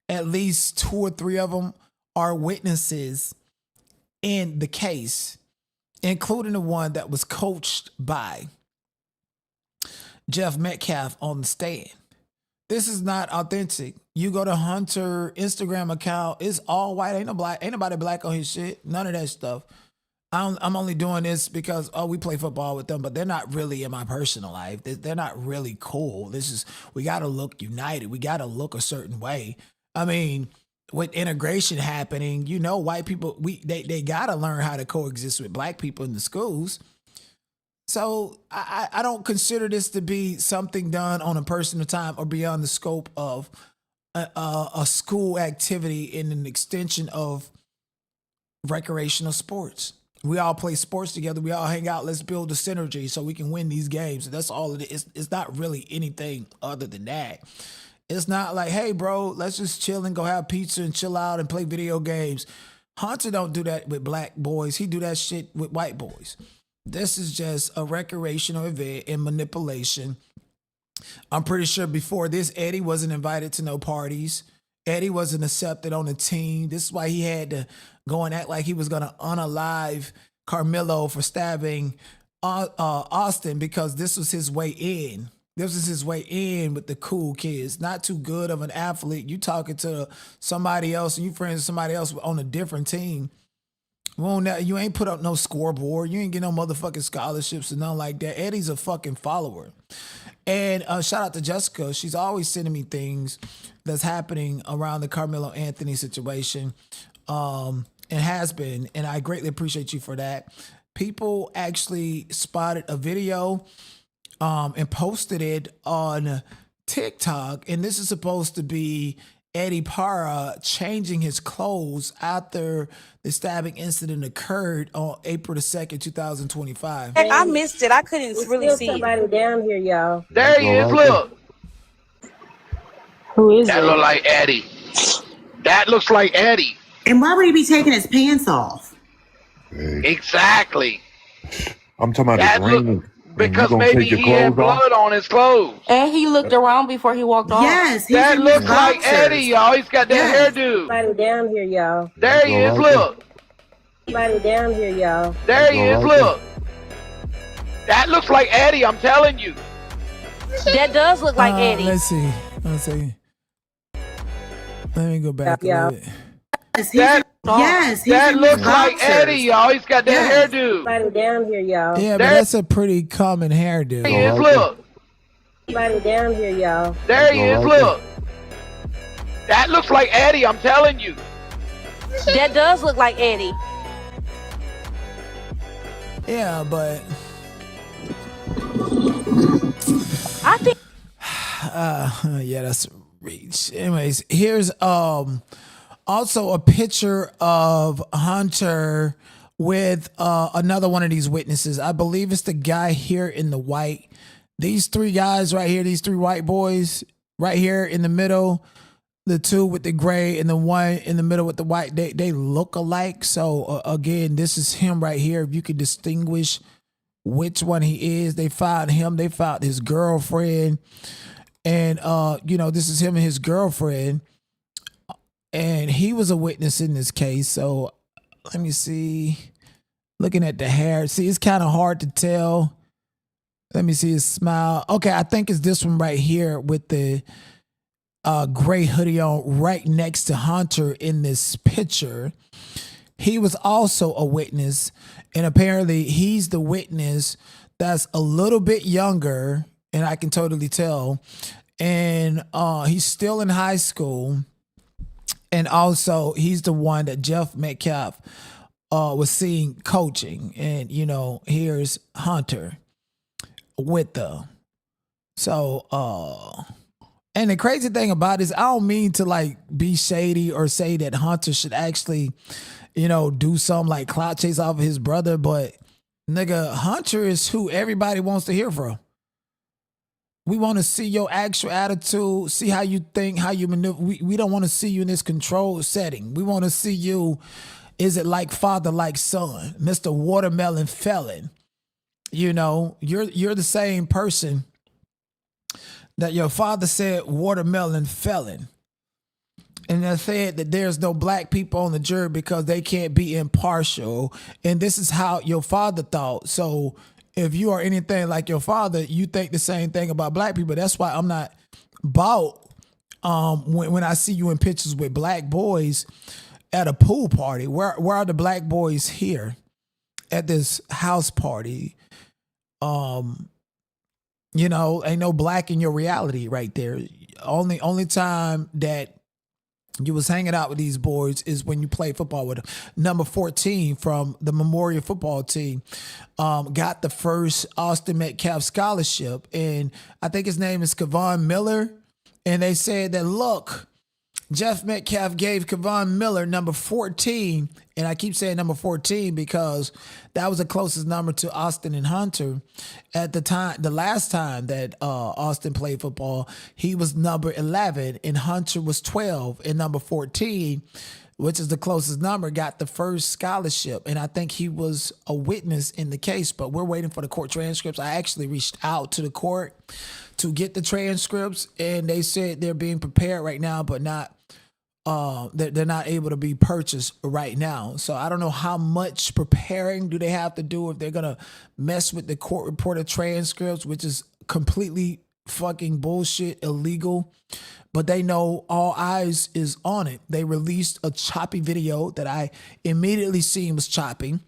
at least 2 or 3 of them, are witnesses in the case, including the one that was coached by Jeff Metcalf on the stand. This is not authentic. You go to Hunter Instagram account, it's all white. Ain't nobody black on his shit. None of that stuff. I'm only doing this because, we play football with them, but they're not really in my personal life. They're not really cool. We got to look united. We got to look a certain way. I mean, with integration happening, white people, they got to learn how to coexist with black people in the schools. So I don't consider this to be something done on a personal time or beyond the scope of a school activity in an extension of recreational sports. We all play sports together. We all hang out. Let's build a synergy so we can win these games. That's all it is. It's not really anything other than that. It's not like, hey, bro, let's just chill and go have pizza and chill out and play video games. Hunter don't do that with black boys. He do that shit with white boys. This is just a recreational event and manipulation. I'm pretty sure before this, Eddie wasn't invited to no parties. Eddie wasn't accepted on the team. This is why he had to go and act like he was going to unalive Carmelo for stabbing Austin, because this was his way in. This is his way in with the cool kids. Not too good of an athlete. You talking to somebody else and you friends with somebody else on a different team. Well, you ain't put up no scoreboard. You ain't get no motherfucking scholarships and nothing like that. Eddie's a fucking follower. And shout out to Jessica. She's always sending me things that's happening around the Carmelo Anthony situation, and has been. And I greatly appreciate you for that. People actually spotted a video and posted it on TikTok. And this is supposed to be Eddie Para changing his clothes after the stabbing incident occurred on April the 2nd, 2025. I missed it. I couldn't really see somebody down here, y'all. There he is, look. Who is that? Look like Eddie. That looks like Eddie. And why would he be taking his pants off? Exactly. I'm talking about that his ring. Because maybe he had blood on his clothes. And he looked around before he walked off. Yes, that looks like Eddie, y'all. He's got that hairdo. Somebody down here, y'all. There he is, look. Somebody down here, y'all. There he is, look. That looks like Eddie, I'm telling you. That does look like Eddie. Let's see. Let me go back a little bit. That looks like Eddie, y'all. He's got that hairdo. Somebody down here, y'all. Yeah, but that's a pretty common hairdo. There he is, look. Somebody down here, y'all. There he is, look. That looks like Eddie, I'm telling you. That does look like Eddie. Yeah, but I think yeah, that's a reach. Anyways, here's also a picture of Hunter with another one of these witnesses. I believe it's the guy here in the white. These 3 guys right here, these 3 white boys right here in the middle, the 2 with the gray and the 1 in the middle with the white, they look alike. So again, this is him right here. If you could distinguish which one he is, they found him. They found his girlfriend. And, this is him and his girlfriend. And he was a witness in this case. So let me see. Looking at the hair. See, it's kind of hard to tell Let me see his smile. Okay, I think it's this one right here with the gray hoodie on right next to Hunter in this picture. He was also a witness, and apparently he's the witness that's a little bit younger, and I can totally tell. And he's still in high school. And also, he's the one that Jeff Metcalf was seeing coaching. And, you know, here's Hunter with them. So, and the crazy thing about it is, I don't mean to like be shady or say that Hunter should actually, you know, do something like clout chase off of his brother, but nigga, Hunter is who everybody wants to hear from. We want to see your actual attitude, see how you think, how you maneuver. We don't want to see you in this controlled setting. We want to see you, is it like father, like son, Mr. Watermelon Felon. You know, you're the same person that your father said watermelon felon. And they said that there's no black people on the jury because they can't be impartial. And this is how your father thought. So if you are anything like your father, you think the same thing about black people. That's why I'm not bought when I see you in pictures with black boys at a pool party. Where are the black boys here at this house party? You know, ain't no black in your reality right there. Only time that you was hanging out with these boys is when you play football with them. Number 14 from the Memorial football team got the first Austin Metcalf scholarship. And I think his name is Kevon Miller. And they said that, look, Jeff Metcalf gave Kevon Miller number 14. And I keep saying number 14 because that was the closest number to Austin and Hunter at the time. The last time that Austin played football, he was number 11 and Hunter was 12. And number 14, which is the closest number, got the first scholarship. And I think he was a witness in the case, but we're waiting for the court transcripts. I actually reached out to the court to get the transcripts, and they said they're being prepared right now, but not they're not able to be purchased right now. So I don't know how much preparing do they have to do if they're gonna mess with the court reported transcripts, which is completely fucking bullshit, illegal. But they know all eyes is on it. They released a choppy video that I immediately seen was choppy.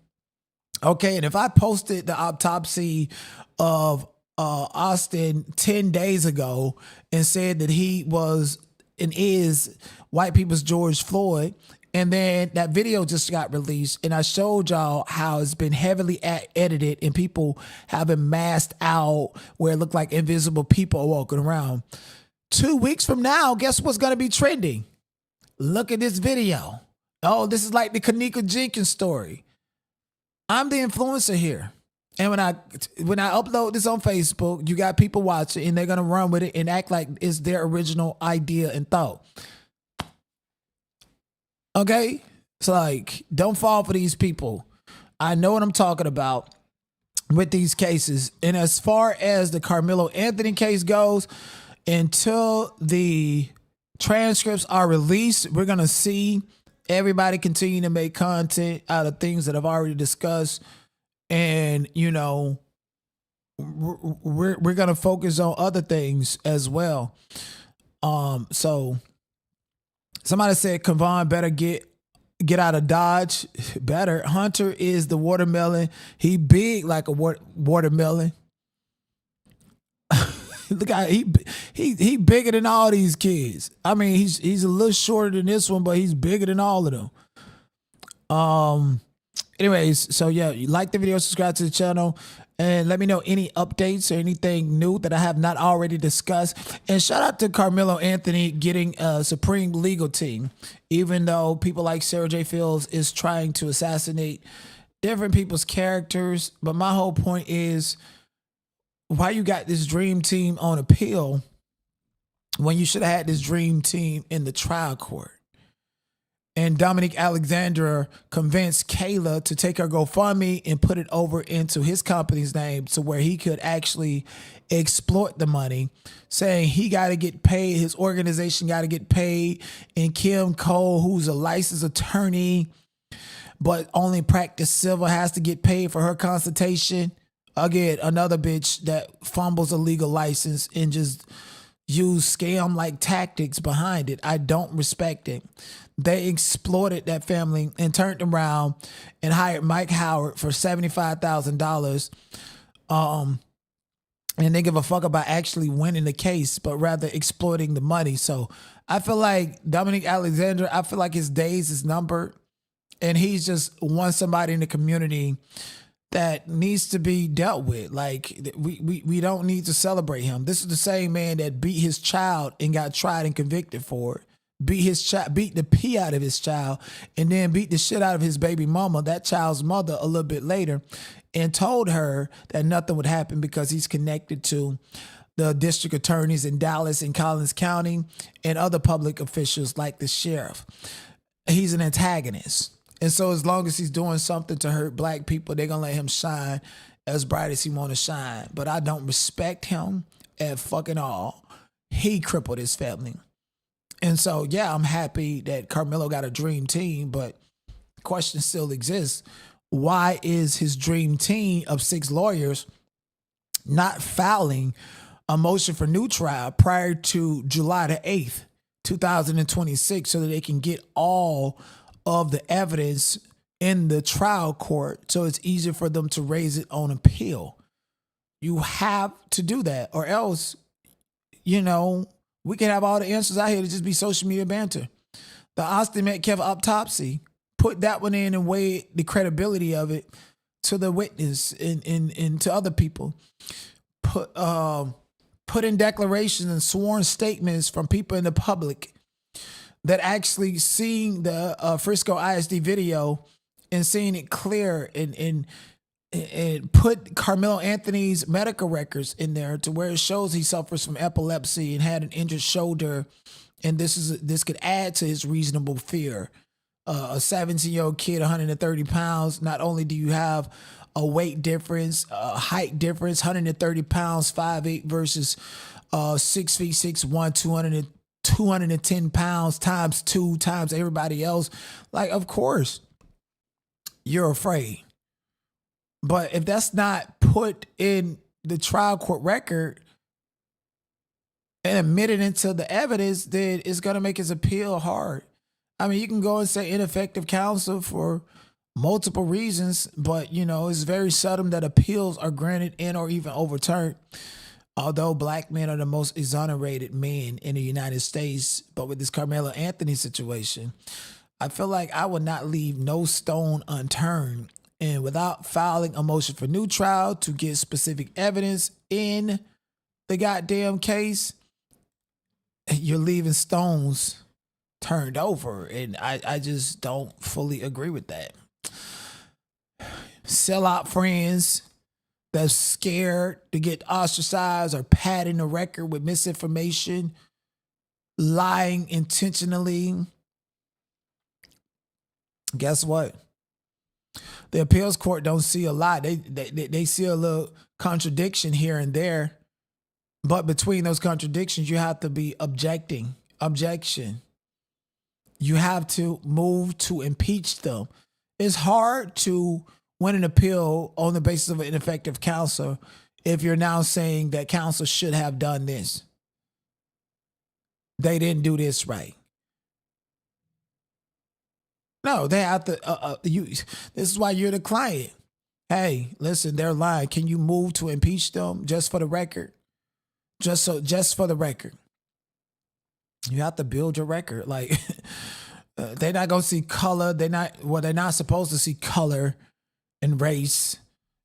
Okay, and if I posted the autopsy of Austin 10 days ago and said that he was and is white people's George Floyd, and then that video just got released, and I showed y'all how it's been heavily edited and people have been masked out where it looked like invisible people are walking around. 2 weeks from now, guess what's going to be trending? Look at this video. Oh, this is like the Kanika Jenkins story. I'm the influencer here. And when I upload this on Facebook, you got people watching and they're going to run with it and act like it's their original idea and thought. Okay? It's like, don't fall for these people. I know what I'm talking about with these cases. And as far as the Carmelo Anthony case goes, until the transcripts are released, we're going to see everybody continue to make content out of things that I've already discussed. And, you know, we're going to focus on other things as well. So somebody said Kevon better get out of Dodge. Better. Hunter is the watermelon. He big like a watermelon. Look at he bigger than all these kids. I mean, he's a little shorter than this one, but he's bigger than all of them. Anyways, so yeah, you like the video, subscribe to the channel, and let me know any updates or anything new that I have not already discussed. And shout out to Carmelo Anthony getting a supreme legal team, even though people like Sarah J. Fields is trying to assassinate different people's characters. But my whole point is, why you got this dream team on appeal when you should have had this dream team in the trial court? And Dominic Alexandra convinced Kayla to take her GoFundMe and put it over into his company's name to where he could actually exploit the money, saying he got to get paid, his organization got to get paid, and Kim Cole, who's a licensed attorney but only practice civil, has to get paid for her consultation. Again, another bitch that fumbles a legal license and just use scam-like tactics behind it. I don't respect it. They exploited that family and turned around and hired Mike Howard for $75,000. And they give a fuck about actually winning the case, but rather exploiting the money. So I feel like Dominique Alexander, I feel like his days is numbered. And he's just somebody in the community that needs to be dealt with. Like, we don't need to celebrate him. This is the same man that beat his child and got tried and convicted for it. Beat the pee out of his child, and then beat the shit out of his baby mama, that child's mother, a little bit later, and told her that nothing would happen because he's connected to the district attorneys in Dallas and Collins County and other public officials like the sheriff. He's an antagonist. And so as long as he's doing something to hurt black people, they're going to let him shine as bright as he want to shine. But I don't respect him at fucking all. He crippled his family. And so, yeah, I'm happy that Carmelo got a dream team, but the question still exists. Why is his dream team of 6 lawyers not filing a motion for new trial prior to July the 8th, 2026, so that they can get all of the evidence in the trial court so it's easier for them to raise it on appeal? You have to do that, or else, we could have all the answers out here to just be social media banter. The Austin Metcalf autopsy, put that one in and weigh the credibility of it to the witness and to other people. Put in declarations and sworn statements from people in the public that actually seeing the Frisco ISD video and seeing it clear and put Carmelo Anthony's medical records in there to where it shows he suffers from epilepsy and had an injured shoulder. And this could add to his reasonable fear. A 17-year-old kid, 130 pounds. Not only do you have a weight difference, a height difference, 130 pounds, 5'8" versus 6 feet 6'1", 210 pounds times 2 times everybody else. Like, of course, you're afraid. But if that's not put in the trial court record and admitted into the evidence, then it's going to make his appeal hard. I mean, you can go and say ineffective counsel for multiple reasons, but, it's very seldom that appeals are granted and or even overturned. Although black men are the most exonerated men in the United States, but with this Carmelo Anthony situation, I feel like I would not leave no stone unturned. And without filing a motion for new trial to get specific evidence in the goddamn case, you're leaving stones turned over. And I just don't fully agree with that. Sellout friends that's scared to get ostracized or padding the record with misinformation, lying intentionally. Guess what? The appeals court don't see a lot. They see a little contradiction here and there. But between those contradictions, you have to be objection. You have to move to impeach them. It's hard to win an appeal on the basis of an ineffective counsel if you're now saying that counsel should have done this. They didn't do this right. No, they have to. This is why you're the client. Hey, listen, they're lying. Can you move to impeach them just for the record? Just for the record. You have to build your record. Like, they're not gonna see color. They're not supposed to see color and race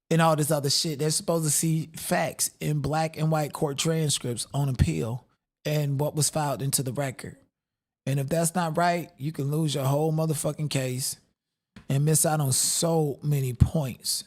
and all this other shit. They're supposed to see facts in black and white court transcripts on appeal and what was filed into the record. And if that's not right, you can lose your whole motherfucking case and miss out on so many points.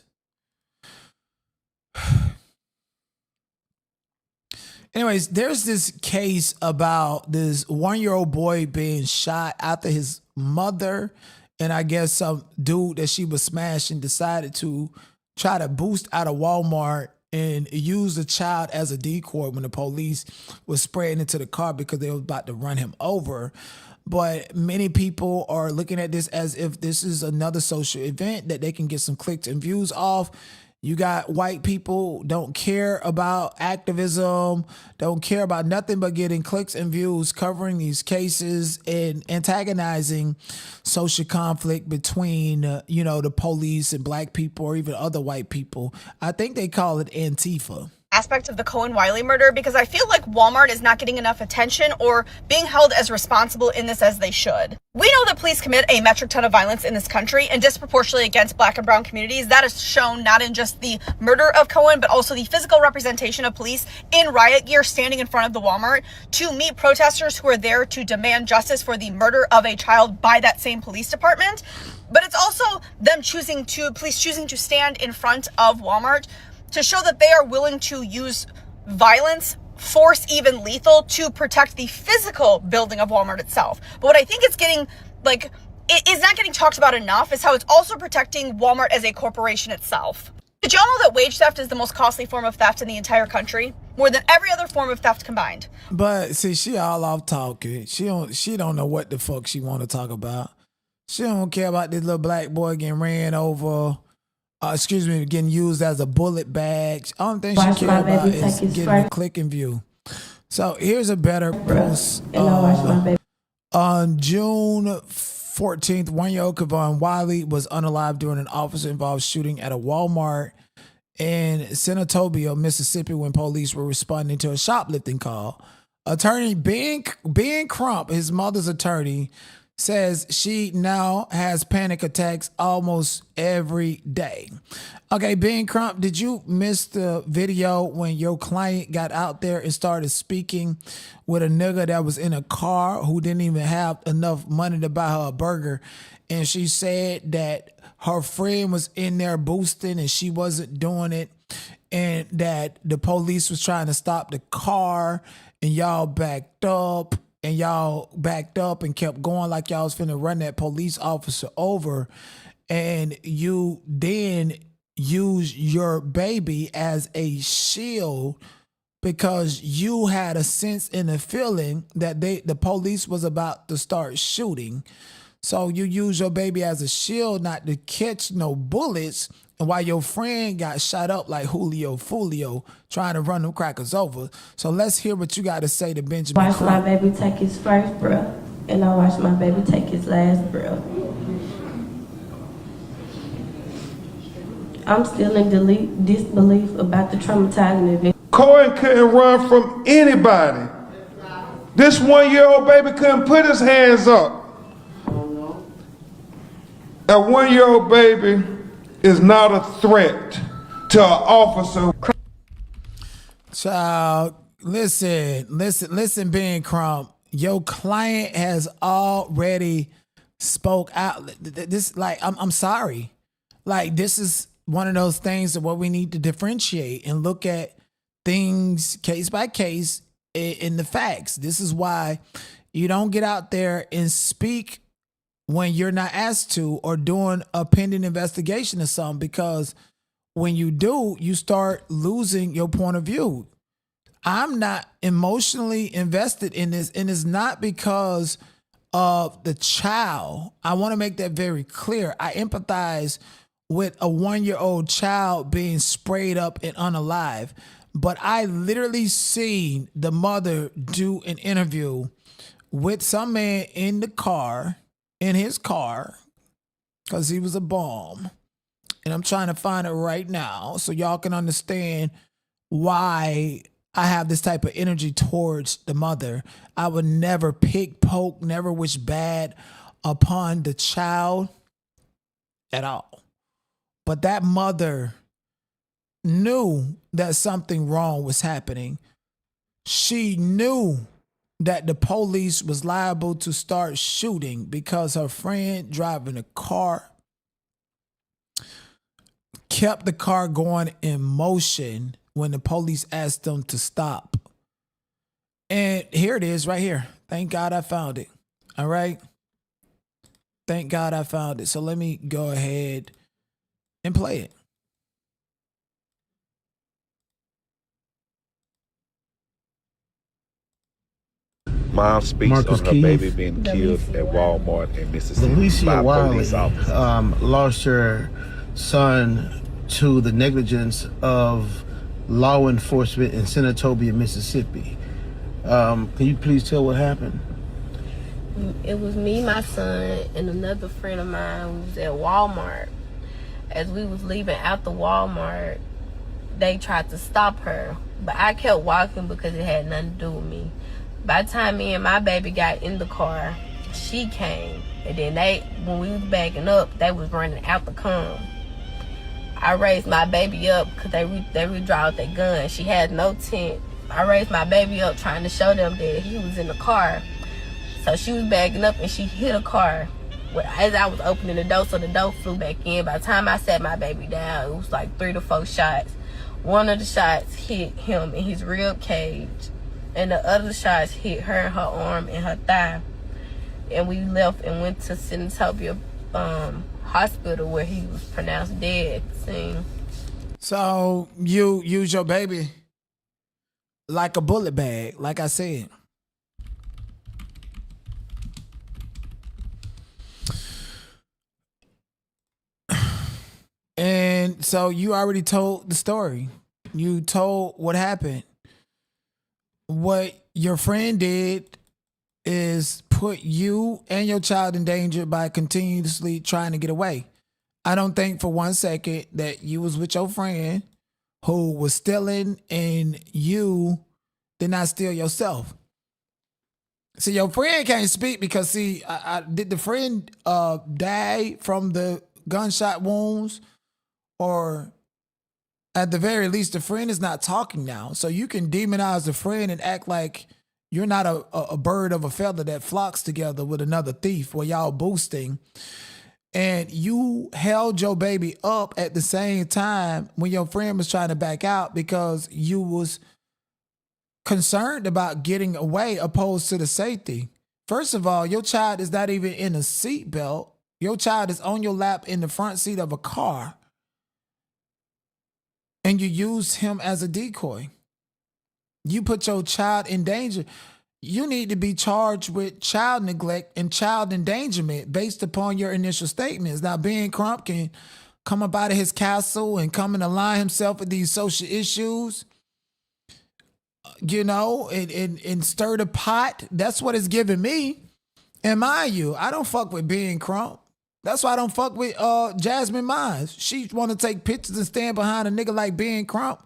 Anyways, there's this case about this 1-year-old boy being shot after his mother and I guess some dude that she was smashing decided to try to boost out of Walmart and use the child as a decoy when the police was spreading into the car because they were about to run him over. But many people are looking at this as if this is another social event that they can get some clicks and views off. You got white people don't care about activism, don't care about nothing but getting clicks and views, covering these cases and antagonizing social conflict between, the police and black people or even other white people. I think they call it Antifa. Aspect of the Cohen Wiley murder, because I feel like Walmart is not getting enough attention or being held as responsible in this as they should. We know that police commit a metric ton of violence in this country and disproportionately against black and brown communities. That is shown not in just the murder of Cohen, but also the physical representation of police in riot gear standing in front of the Walmart to meet protesters who are there to demand justice for the murder of a child by that same police department. But it's also them police choosing to stand in front of Walmart to show that they are willing to use violence, force, even lethal, to protect the physical building of Walmart itself. But what I think it's getting, it is not getting talked about enough is how it's also protecting Walmart as a corporation itself. Did y'all know that wage theft is the most costly form of theft in the entire country? More than every other form of theft combined. But see, she all off talking. She don't know what the fuck she want to talk about. She don't care about this little black boy getting ran over. Getting used as a bullet bag. I don't think she cares about is getting a click and view. So here's a better post. On June 14th, 1-year-old Faizon Wiley was unalive during an officer-involved shooting at a Walmart in Senatobia, Mississippi, when police were responding to a shoplifting call. Attorney Ben Crump, his mother's attorney, says she now has panic attacks almost every day. Okay, Ben Crump, did you miss the video when your client got out there and started speaking with a nigga that was in a car who didn't even have enough money to buy her a burger? And she said that her friend was in there boosting and she wasn't doing it, and that the police was trying to stop the car and y'all backed up. And y'all backed up and kept going like y'all was finna run that police officer over. And you then use your baby as a shield because you had a sense and a feeling that the police was about to start shooting. So you use your baby as a shield not to catch no bullets. And while your friend got shot up like Julio Fulio trying to run them crackers over. So let's hear what you got to say to Benjamin. Watch my baby take his first breath, and I watch my baby take his last breath. I'm still in disbelief about the traumatizing event. Cohen couldn't run from anybody. This 1-year-old baby couldn't put his hands up. A 1-year-old baby is not a threat to an officer. Child, listen, Ben Crump. Your client has already spoke out. This, I'm sorry. This is one of those things that what we need to differentiate and look at things case by case in the facts. This is why you don't get out there and speak when you're not asked to or doing a pending investigation or something, because when you do, you start losing your point of view. I'm not emotionally invested in this, and it's not because of the child. I want to make that very clear. I empathize with a 1-year-old child being sprayed up and unalive, but I literally seen the mother do an interview with some man in his car, because he was a bum. And I'm trying to find it right now so y'all can understand why I have this type of energy towards the mother. I would never poke, never wish bad upon the child at all. But that mother knew that something wrong was happening. She knew that the police was liable to start shooting because her friend driving a car kept the car going in motion when the police asked them to stop. And here it is right here. Thank God I found it. All right. Thank God I found it. So let me go ahead and play it. Mom speaks on her baby being killed at Walmart in Mississippi by a police officer. Lost her son to the negligence of law enforcement in Senatobia, Mississippi. Can you please tell what happened? It was me, my son, and another friend of mine who was at Walmart. As we was leaving out the Walmart, they tried to stop her, but I kept walking because it had nothing to do with me. By the time me and my baby got in the car, she came, and then when we was backing up, they was running out the come. I raised my baby up because they withdrawed their gun. She had no tent. I raised my baby up trying to show them that he was in the car. So she was backing up and she hit a car as I was opening the door, so the door flew back in. By the time I sat my baby down, it was like 3 to 4 shots. One of the shots hit him in his rib cage, and the other shots hit her in her arm and her thigh. And we left and went to Senatobia hospital where he was pronounced dead at the scene. So you use your baby like a bullet bag, like I said. And so you already told the story. You told what happened. What your friend did is put you and your child in danger by continuously trying to get away. I don't think for 1 second that you was with your friend who was stealing and you did not steal yourself. See, your friend can't speak because, did the friend die from the gunshot wounds? Or at the very least, the friend is not talking now. So you can demonize the friend and act like you're not a bird of a feather that flocks together with another thief where y'all boosting. And you held your baby up at the same time when your friend was trying to back out because you was concerned about getting away opposed to the safety. First of all, your child is not even in a seatbelt. Your child is on your lap in the front seat of a car. And you use him as a decoy. You put your child in danger. You need to be charged with child neglect and child endangerment based upon your initial statements. Now, Ben Crump can come up out of his castle and come and align himself with these social issues, and stir the pot. That's what it's giving me. And mind you, I don't fuck with Ben Crump. That's why I don't fuck with Jasmine Mines. She want to take pictures and stand behind a nigga like Ben Crump.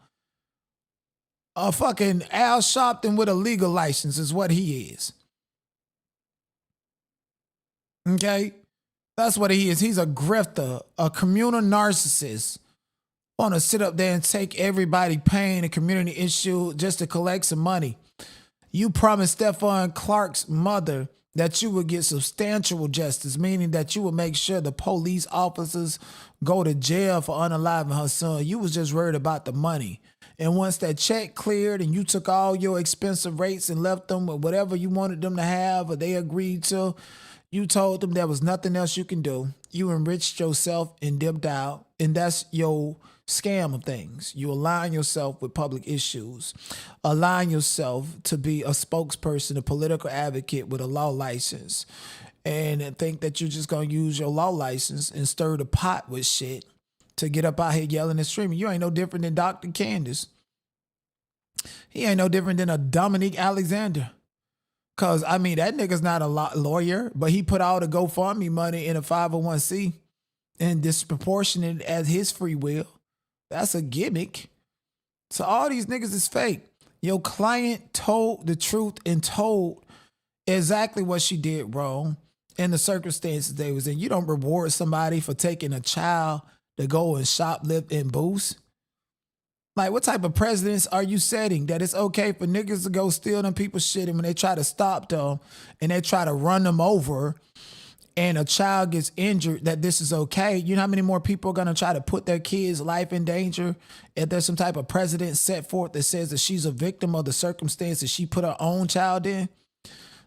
A fucking Al Sharpton with a legal license is what he is. Okay? That's what he is. He's a grifter, a communal narcissist. Want to sit up there and take everybody pain and community issue just to collect some money. You promised Stephon Clark's mother that you would get substantial justice, meaning that you would make sure the police officers go to jail for unaliving her son. You was just worried about the money. And once that check cleared and you took all your expensive rates and left them with whatever you wanted them to have or they agreed to, you told them there was nothing else you can do. You enriched yourself and dipped out. And that's your scam of things. You align yourself with public issues. Align yourself to be a spokesperson, a political advocate with a law license. And think that you're just going to use your law license and stir the pot with shit to get up out here yelling and screaming. You ain't no different than Dr. Candace. He ain't no different than a Dominique Alexander. Because, that nigga's not a lawyer, but he put all the GoFundMe money in a 501c and disproportionate as his free will. That's a gimmick. So all these niggas is fake. Your client told the truth and told exactly what she did wrong and the circumstances they was in. You don't reward somebody for taking a child to go and shoplift and boost. Like, what type of precedents are you setting that it's okay for niggas to go steal them people's shit, and when they try to stop them and they try to run them over and a child gets injured, that this is okay? You know how many more people are going to try to put their kid's life in danger if there's some type of precedent set forth that says that she's a victim of the circumstances she put her own child in?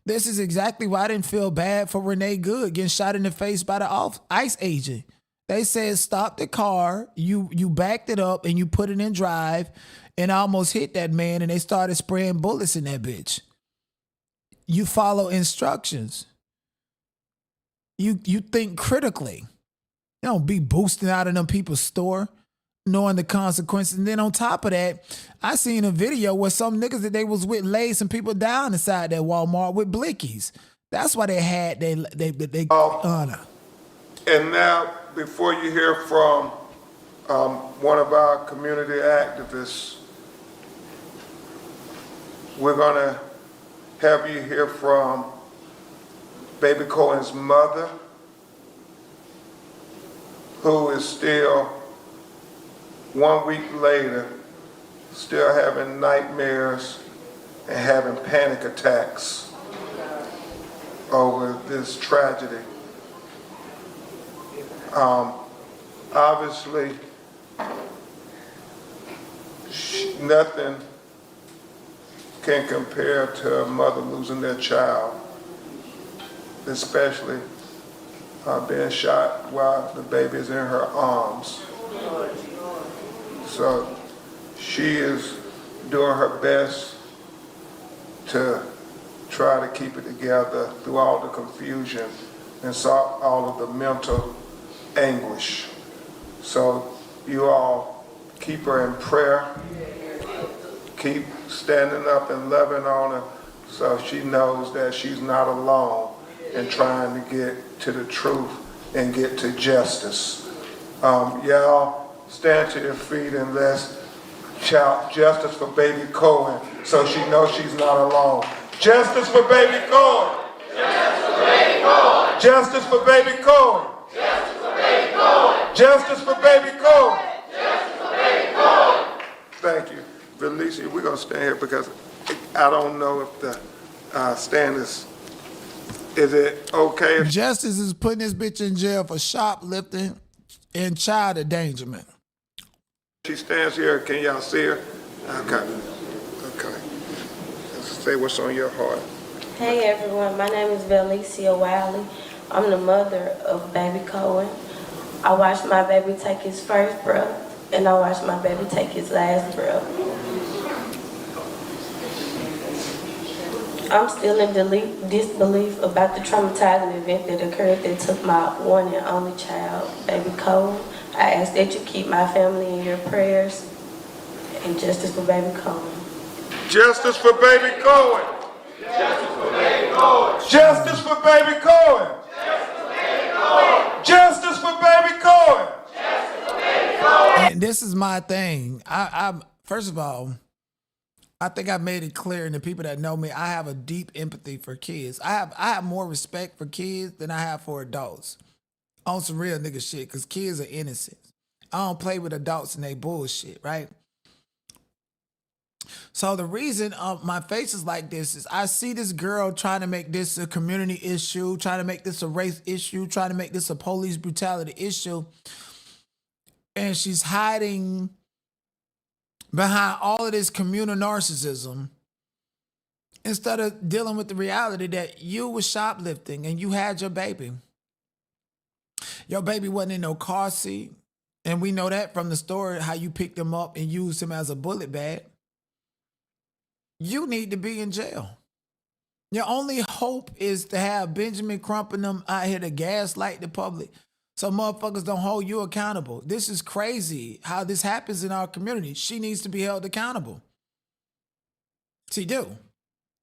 This is exactly why I didn't feel bad for Renee Good getting shot in the face by the ICE agent. They said stop the car, you backed it up and you put it in drive and almost hit that man, and they started spraying bullets in that bitch. You follow instructions. You think critically. You don't be boosting out of them people's store. knowing the consequences. And then on top of that, I seen a video where some niggas that they was with laid some people down inside that Walmart with blickies. That's why they had they honor. And now, before you hear from one of our community activists, we're gonna have you hear from baby Cohen's mother, who is still 1 week later, still having nightmares and having panic attacks over this tragedy. Obviously, nothing can compare to a mother losing their child, especially being shot while the baby is in her arms. So she is doing her best to try to keep it together through all the confusion and all of the mental anguish. So you all keep her in prayer, keep standing up and loving on her so she knows that she's not alone in trying to get to the truth and get to justice. Y'all stand to your feet and let's shout justice for baby Cohen so she knows she's not alone. Justice for baby Cohen! Justice for baby Cohen! Justice for baby Cohen! Justice for baby Cohen! Justice for baby Cohen! Justice for baby Cohen! Thank you. Lovelyti, we're going to stand here because I don't know if the stand is it okay? Justice is putting this bitch in jail for shoplifting and child endangerment. She stands here. Can y'all see her? Okay. Let's say what's on your heart. Hey everyone, my name is Lovelyti Wiley. I'm the mother of baby Cohen. I watched my baby take his first breath and I watched my baby take his last breath. I'm still in disbelief about the traumatizing event that occurred that took my one and only child, baby Cohen. I ask that you keep my family in your prayers and justice for baby Cohen. Justice for baby Cohen! Justice for baby Cohen! Justice for baby Cohen! Justice for baby Cohen! Justice for baby Cohen! And this is my thing. I'm first of all, I think I made it clear, and the people that know me, I have a deep empathy for kids. I have more respect for kids than I have for adults. On some real nigga shit, because kids are innocent. I don't play with adults and they bullshit, right? So the reason my face is like this is I see this girl trying to make this a community issue, trying to make this a race issue, trying to make this a police brutality issue. And she's hiding behind all of this communal narcissism instead of dealing with the reality that you was shoplifting and you had your baby. Your baby wasn't in no car seat. And we know that from the story, how you picked him up and used him as a bullet bag. You need to be in jail. Your only hope is to have Benjamin Crump and them out here to gaslight the public so motherfuckers don't hold you accountable. This is crazy how this happens in our community. She needs to be held accountable. She do.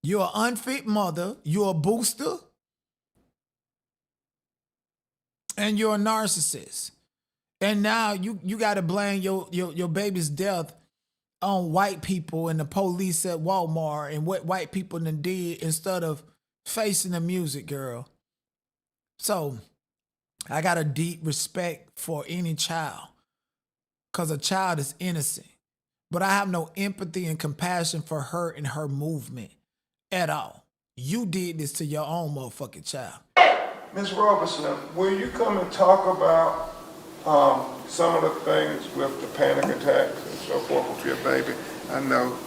You're an unfit mother. You're a booster. And you're a narcissist. And now you got to blame your baby's death on white people and the police at Walmart and what white people done did instead of facing the music, girl. So I got a deep respect for any child because a child is innocent. But I have no empathy and compassion for her and her movement at all. You did this to your own motherfucking child. Ms. Robertson, will you come and talk about some of the things with the panic attacks and so forth with your baby? I know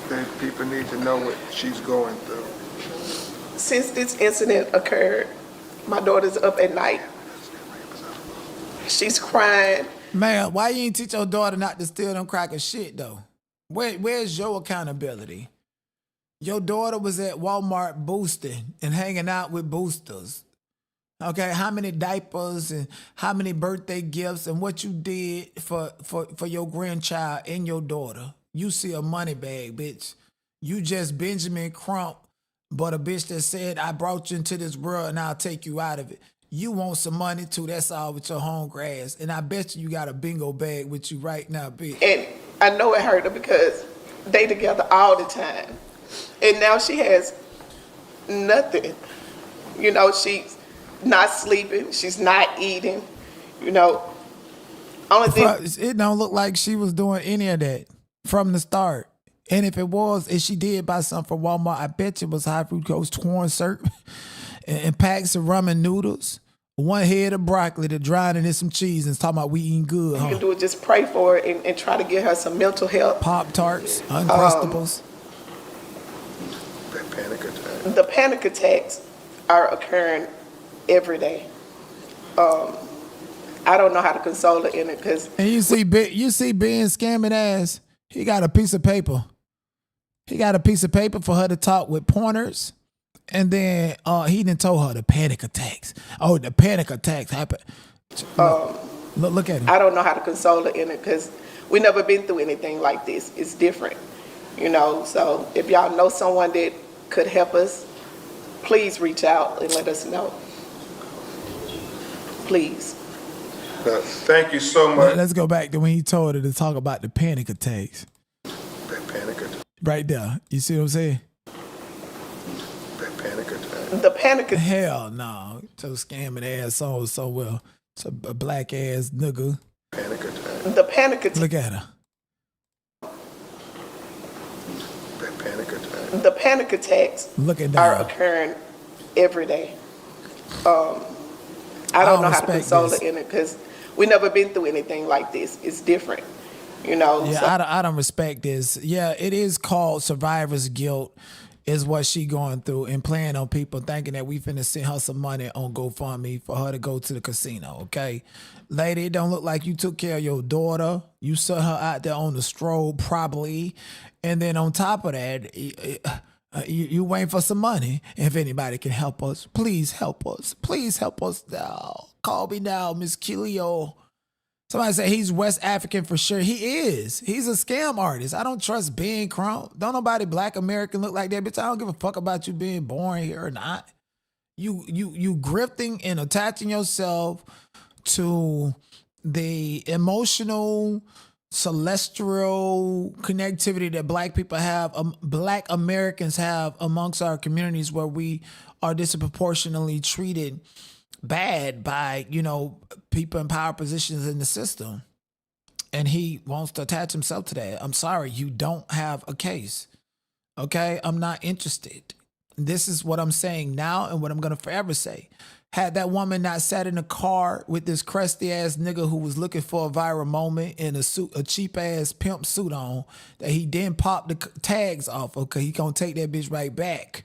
that people need to know what she's going through. Since this incident occurred, my daughter's up at night. She's crying. Man, why you ain't teach your daughter not to steal them cracker shit, though? Where's your accountability? Your daughter was at Walmart boosting and hanging out with boosters. Okay, how many diapers and how many birthday gifts and what you did for your grandchild and your daughter. You see a money bag, bitch. You just Benjamin Crump, but a bitch that said, I brought you into this world and I'll take you out of it. You want some money too, that's all with your home grass. And I bet you got a bingo bag with you right now, bitch. And I know it hurt her because they together all the time. And now she has nothing. You know, she's not sleeping. She's not eating. You know, only thing. It don't look like she was doing any of that from the start. And if it was, if she did buy something from Walmart, I bet you it was high fructose corn syrup and packs of ramen noodles, one head of broccoli to drown it in some cheese and talking about we eating good. You can do it, just pray for her and try to get her some mental health. Pop-Tarts, Uncrustables. The panic attacks are occurring every day. I don't know how to console her in it because. And you see Ben scamming ass. He got a piece of paper. He got a piece of paper for her to talk with pointers, and then he done told her the panic attacks. Oh, the panic attacks happen. Look at him. I don't know how to console her in it because we never been through anything like this. It's different, you know. So if y'all know someone that could help us, please reach out and let us know. Please. Thank you so much. Let's go back to when he told her to talk about the panic attacks. Panic attack. Right there. You see what I'm saying? Panic attack. The panic attack. Hell no. So scamming ass so well. It's a black ass nigga. Panic attack. The panic attack. Look at her. Panic attack. The panic attacks are occurring every day. I don't know how to console her in it because we never been through anything like this. It's different, you know. Yeah, so. I don't respect this. Yeah, it is called survivor's guilt is what she going through and playing on people thinking that we finna send her some money on GoFundMe for her to go to the casino, okay? Lady, it don't look like you took care of your daughter. You set her out there on the stroll probably. And then on top of that, you waiting for some money. If anybody can help us, please help us. Please help us now. Call me now, Miss Kilio. Somebody say he's West African for sure. He is. He's a scam artist. I don't trust Ben Crump. Don't nobody black American look like that, bitch. I don't give a fuck about you being born here or not. You grifting and attaching yourself to the emotional, celestial connectivity that black people have, black Americans have amongst our communities where we are disproportionately treated bad by, you know, people in power positions in the system. And he wants to attach himself to that. I'm sorry, you don't have a case. Okay? I'm not interested. This is what I'm saying now and what I'm going to forever say. Had that woman not sat in a car with this crusty ass nigga who was looking for a viral moment in a suit, a cheap ass pimp suit on, that he then popped the tags off of, because he gonna take that bitch right back.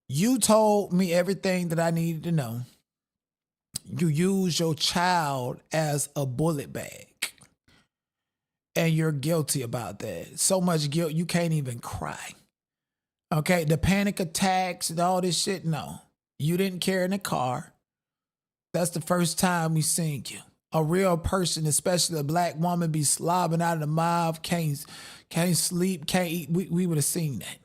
You told me everything that I needed to know. You use your child as a bullet bag. And you're guilty about that. So much guilt, you can't even cry. Okay, the panic attacks and all this shit, no. You didn't care in the car. That's the first time we seen you. A real person, especially a black woman, be slobbing out of the mouth, can't sleep, can't eat. We would have seen that.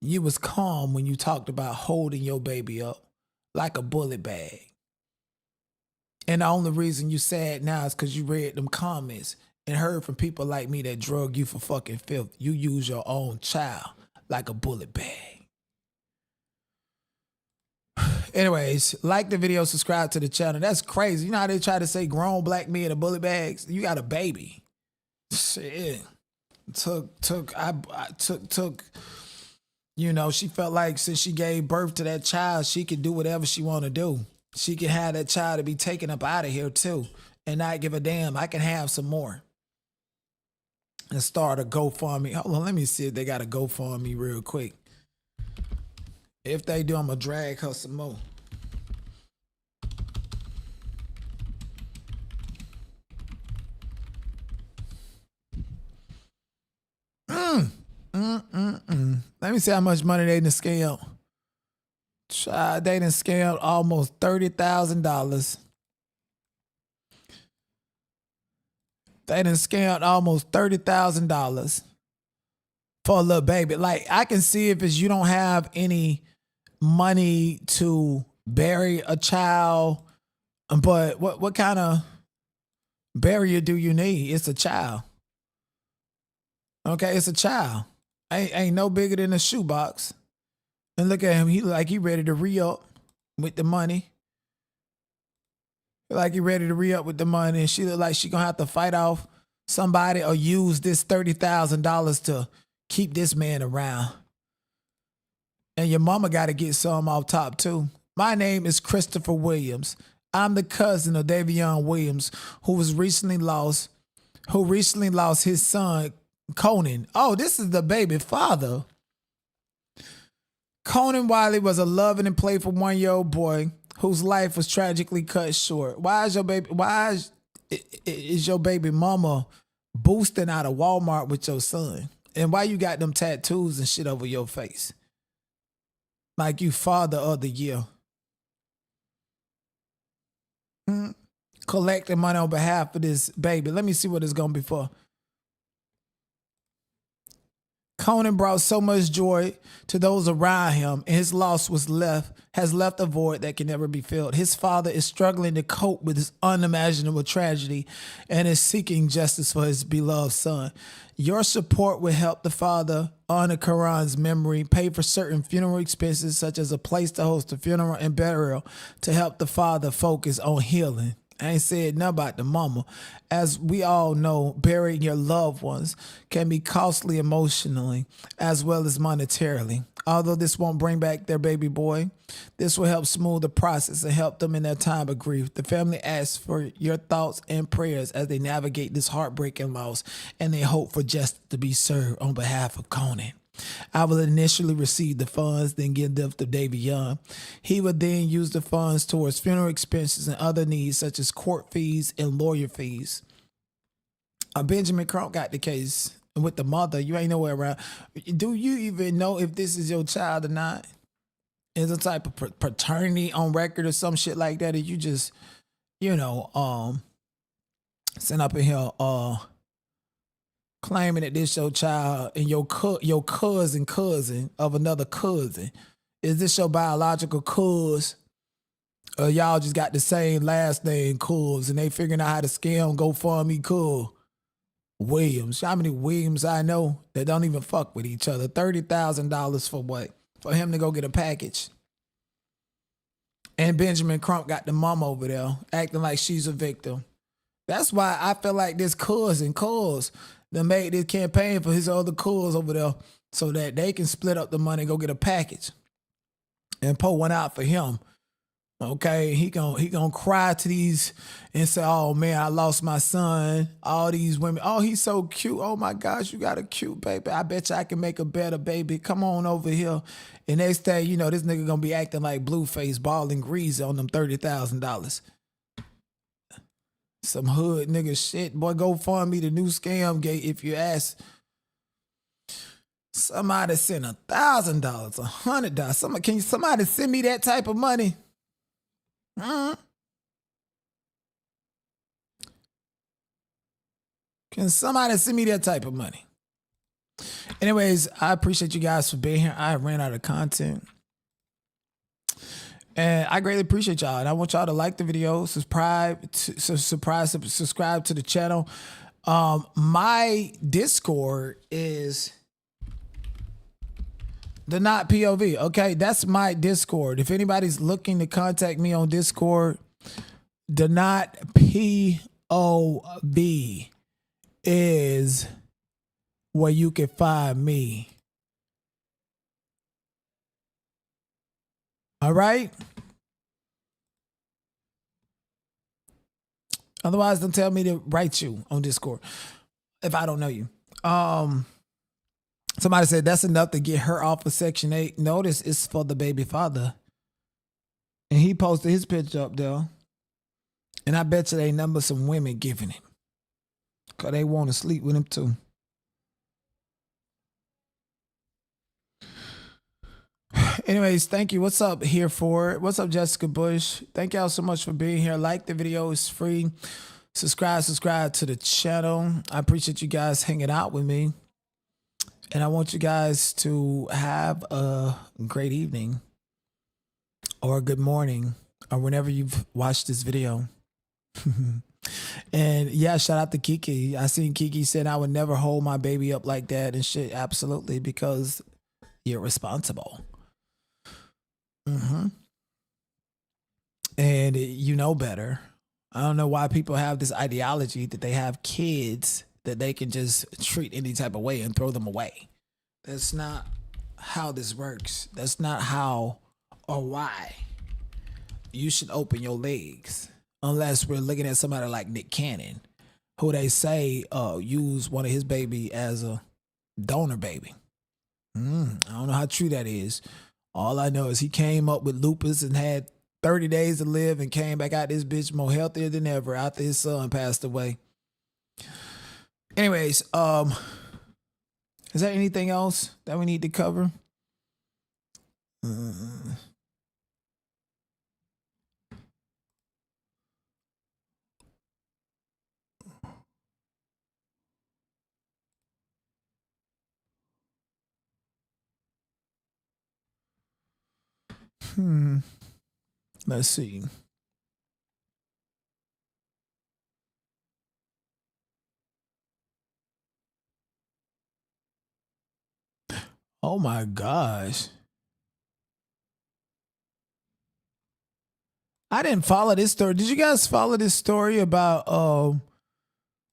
You was calm when you talked about holding your baby up like a bullet bag. And the only reason you sad now is because you read them comments and heard from people like me that drug you for fucking filth. You use your own child like a bullet bag. Anyways, like the video, subscribe to the channel. That's crazy. You know how they try to say grown black men are bullet bags? You got a baby. Shit. Took, you know, she felt like since she gave birth to that child, she could do whatever she want to do. She can have that child to be taken up out of here too and not give a damn. I can have some more. And start a GoFundMe. Hold on, let me see if they got a GoFundMe real quick. If they do, I'm going to drag her some more. Let me see how much money they done scale. They done scammed almost $30,000. They done scammed almost $30,000 for a little baby. Like, I can see if it's you don't have any money to bury a child, but what kind of burial do you need? It's a child. Okay, it's a child. Ain't no bigger than a shoebox. And look at him. He ready to re-up with the money. Like he ready to re-up with the money. And she look like she gonna have to fight off somebody or use this $30,000 to keep this man around. And your mama got to get some off top too. My name is Christopher Williams. I'm the cousin of Davie Williams, who recently lost his son, Cohen. Oh, this is the baby father. Cohen Wiley was a loving and playful 1-year-old boy whose life was tragically cut short. Why is your baby mama boosting out of Walmart with your son? And why you got them tattoos and shit over your face? Like you father of the year. Collecting money on behalf of this baby. Let me see what it's going to be for. Cohen brought so much joy to those around him, and his loss has left a void that can never be filled. His father is struggling to cope with his unimaginable tragedy and is seeking justice for his beloved son. Your support will help the father honor Karan's memory, pay for certain funeral expenses, such as a place to host a funeral and burial, to help the father focus on healing. I ain't said nothing about the mama. As we all know, burying your loved ones can be costly emotionally as well as monetarily. Although this won't bring back their baby boy, this will help smooth the process and help them in their time of grief. The family asks for your thoughts and prayers as they navigate this heartbreaking loss, and they hope for justice to be served on behalf of Cohen. I will initially receive the funds, then give them to Davie Young. He would then use the funds towards funeral expenses and other needs such as court fees and lawyer fees. Benjamin Crump got the case with the mother. You ain't nowhere around. Do you even know if this is your child or not? Is a type of paternity on record or some shit like that? Or you just, send up in here, claiming that this your child and your cousin of another cousin. Is this your biological cuz? Or y'all just got the same last name, cuz, and they figuring out how to scam GoFundMe cuz Williams. How many Williams I know that don't even fuck with each other? $30,000 for what? For him to go get a package. And Benjamin Crump got the mom over there acting like she's a victim. That's why I feel like this cousin that made this campaign for his other cuz over there so that they can split up the money and go get a package and pull one out for him. Okay, he gonna cry to these and say, "Oh man, I lost my son." All these women, "Oh, he's so cute. Oh my gosh, you got a cute baby. I bet you I can make a better baby. Come on over here." And next day, this nigga gonna be acting like Blueface, balling greasy on them $30,000. Some hood nigga shit. Boy, go find me the new scam gate if you ask. Somebody send $1,000, $100. Can somebody send me that type of money? Can somebody send me that type of money? Anyways, I appreciate you guys for being here. I ran out of content. And I greatly appreciate y'all. And I want y'all to like the video, subscribe to the channel. My Discord is the Not POV. Okay, that's my Discord. If anybody's looking to contact me on Discord, the Not POV is where you can find me. All right? Otherwise, don't tell me to write you on Discord if I don't know you. Somebody said that's enough to get her off of Section 8. Notice it's for the baby father. And he posted his picture up there. And I bet you they number some women giving him. Because they want to sleep with him too. Anyways, thank you. What's up here for it? What's up, Jessica Bush? Thank y'all so much for being here. Like the video, it's free. Subscribe to the channel. I appreciate you guys hanging out with me. And I want you guys to have a great evening or a good morning or whenever you've watched this video. And yeah, shout out to Kiki. I seen Kiki said I would never hold my baby up like that and shit. Absolutely, because you're responsible. And you know better. I don't know why people have this ideology that they have kids that they can just treat any type of way and throw them away. That's not how this works. That's not how or why you should open your legs. Unless we're looking at somebody like Nick Cannon, who they say used one of his baby as a donor baby. I don't know how true that is. All I know is he came up with lupus and had 30 days to live and came back out this bitch more healthier than ever after his son passed away. Anyways, is there anything else that we need to cover? Let's see. Oh my gosh. I didn't follow this story. Did you guys follow this story about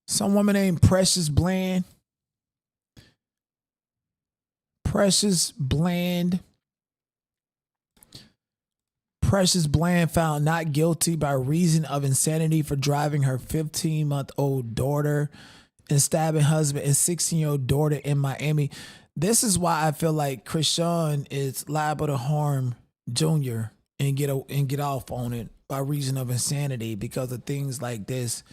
some woman named Precious Bland? Precious Bland found not guilty by reason of insanity for driving her 15-month-old daughter and stabbing husband and 16-year-old daughter in Miami. This is why I feel like Chrisean is liable to harm Junior and get off on it by reason of insanity because of things like this.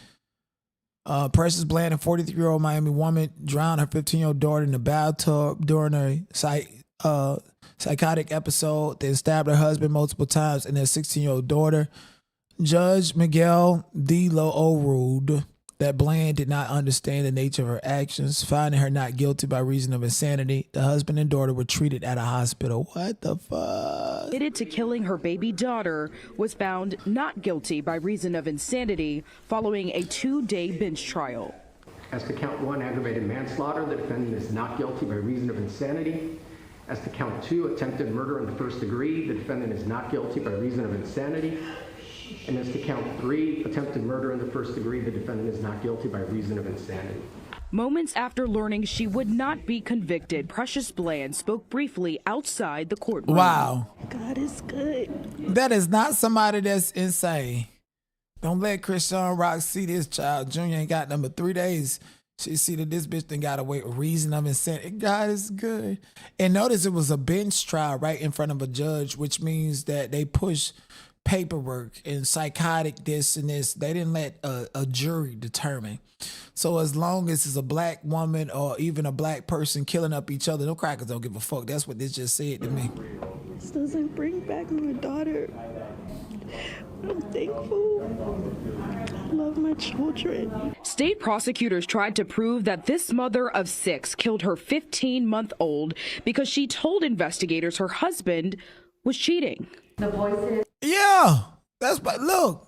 Precious Bland, a 43-year-old Miami woman, drowned her 15-year-old daughter in the bathtub during a psychotic episode, then stabbed her husband multiple times and their 16-year-old daughter. Judge Miguel De Lo ruled that Bland did not understand the nature of her actions, finding her not guilty by reason of insanity. The husband and daughter were treated at a hospital. What the fuck? Admitted to killing her baby daughter, was found not guilty by reason of insanity following a 2-day bench trial. As to count 1, aggravated manslaughter, the defendant is not guilty by reason of insanity. As to count 2, attempted murder in the first degree, the defendant is not guilty by reason of insanity. And as to count 3, attempted murder in the first degree, the defendant is not guilty by reason of insanity. Moments after learning she would not be convicted, Precious Bland spoke briefly outside the courtroom. Wow. God is good. That is not somebody that's insane. Don't let Chrisean Rock see this child. Junior ain't got number 3 days. She see that this bitch done got away with reason of insanity. God is good. And notice it was a bench trial right in front of a judge, which means that they push paperwork and psychotic this and this. They didn't let a jury determine. So as long as it's a black woman or even a black person killing up each other, no crackers don't give a fuck. That's what this just said to me. This doesn't bring back my daughter. I'm thankful. I love my children. State prosecutors tried to prove that this mother of 6 killed her 15-month-old because she told investigators her husband was cheating. The voices. Yeah, that's but look,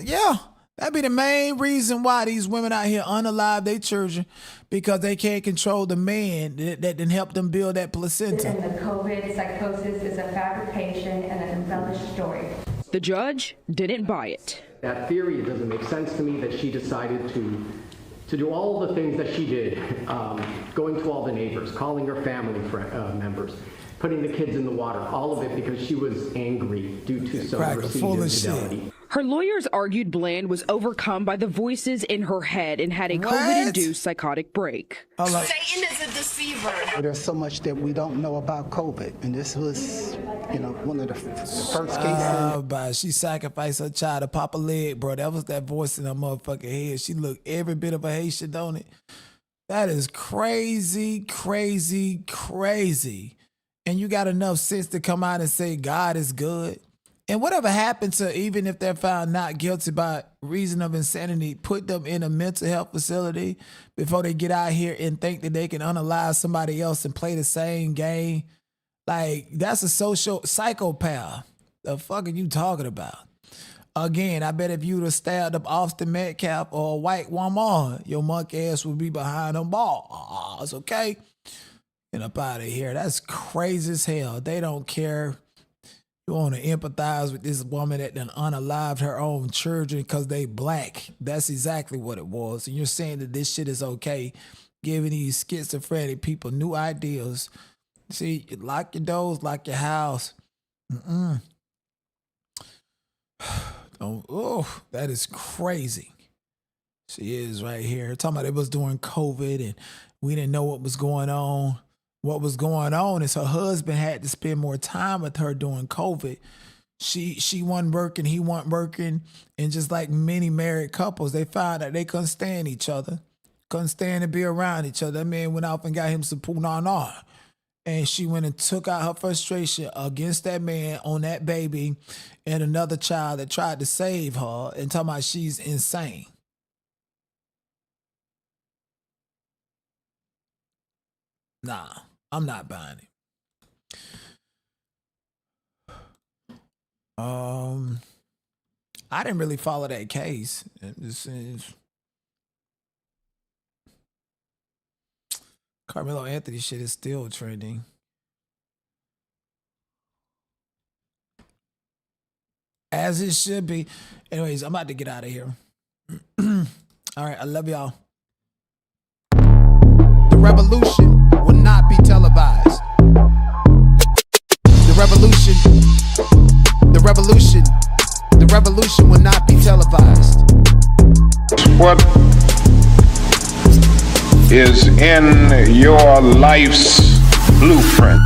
yeah, that'd be the main reason why these women out here unalive their children, because they can't control the man that didn't help them build that placenta. And the COVID psychosis is a fabrication and an embellished story. The judge didn't buy it. That theory, it doesn't make sense to me that she decided to do all the things that she did, going to all the neighbors, calling her family members, putting the kids in the water, all of it because she was angry due to some perceived infidelity. Her lawyers argued Bland was overcome by the voices in her head and had a COVID-induced psychotic break. Satan is a deceiver. There's so much that we don't know about COVID, and this was, one of the first cases. But she sacrificed her child to pop a leg, bro. That was that voice in her motherfucking head. She looked every bit of a Haitian, don't it? That is crazy, crazy, crazy. and you got enough sense to come out and say God is good. And whatever happened to, even if they're found not guilty by reason of insanity, put them in a mental health facility before they get out here and think that they can unalive somebody else and play the same game. Like, that's a social psychopath. The fuck are you talking about? Again, I bet if you would have stabbed up Austin Metcalf or a white woman, your monkey ass would be behind them balls, okay? Get up out of here. That's crazy as hell. They don't care. You want to empathize with this woman that done unalived her own children because they black. That's exactly what it was. And you're saying that this shit is okay, giving these schizophrenic people new ideas. See, lock your doors, lock your house. Oh, that is crazy. She is right here. Talking about it was during COVID and we didn't know what was going on. What was going on is her husband had to spend more time with her during COVID. She wasn't working, he wasn't working. And just like many married couples, they found that they couldn't stand each other. Couldn't stand to be around each other. That man went off and got him some punana. And she went and took out her frustration against that man on that baby and another child that tried to save her and talking about she's insane. Nah, I'm not buying it. I didn't really follow that case. This is Carmelo Anthony shit is still trending. As it should be. Anyways, I'm about to get out of here. All right, I love y'all. The revolution will not be televised. The revolution will not be televised. What is in your life's blueprint?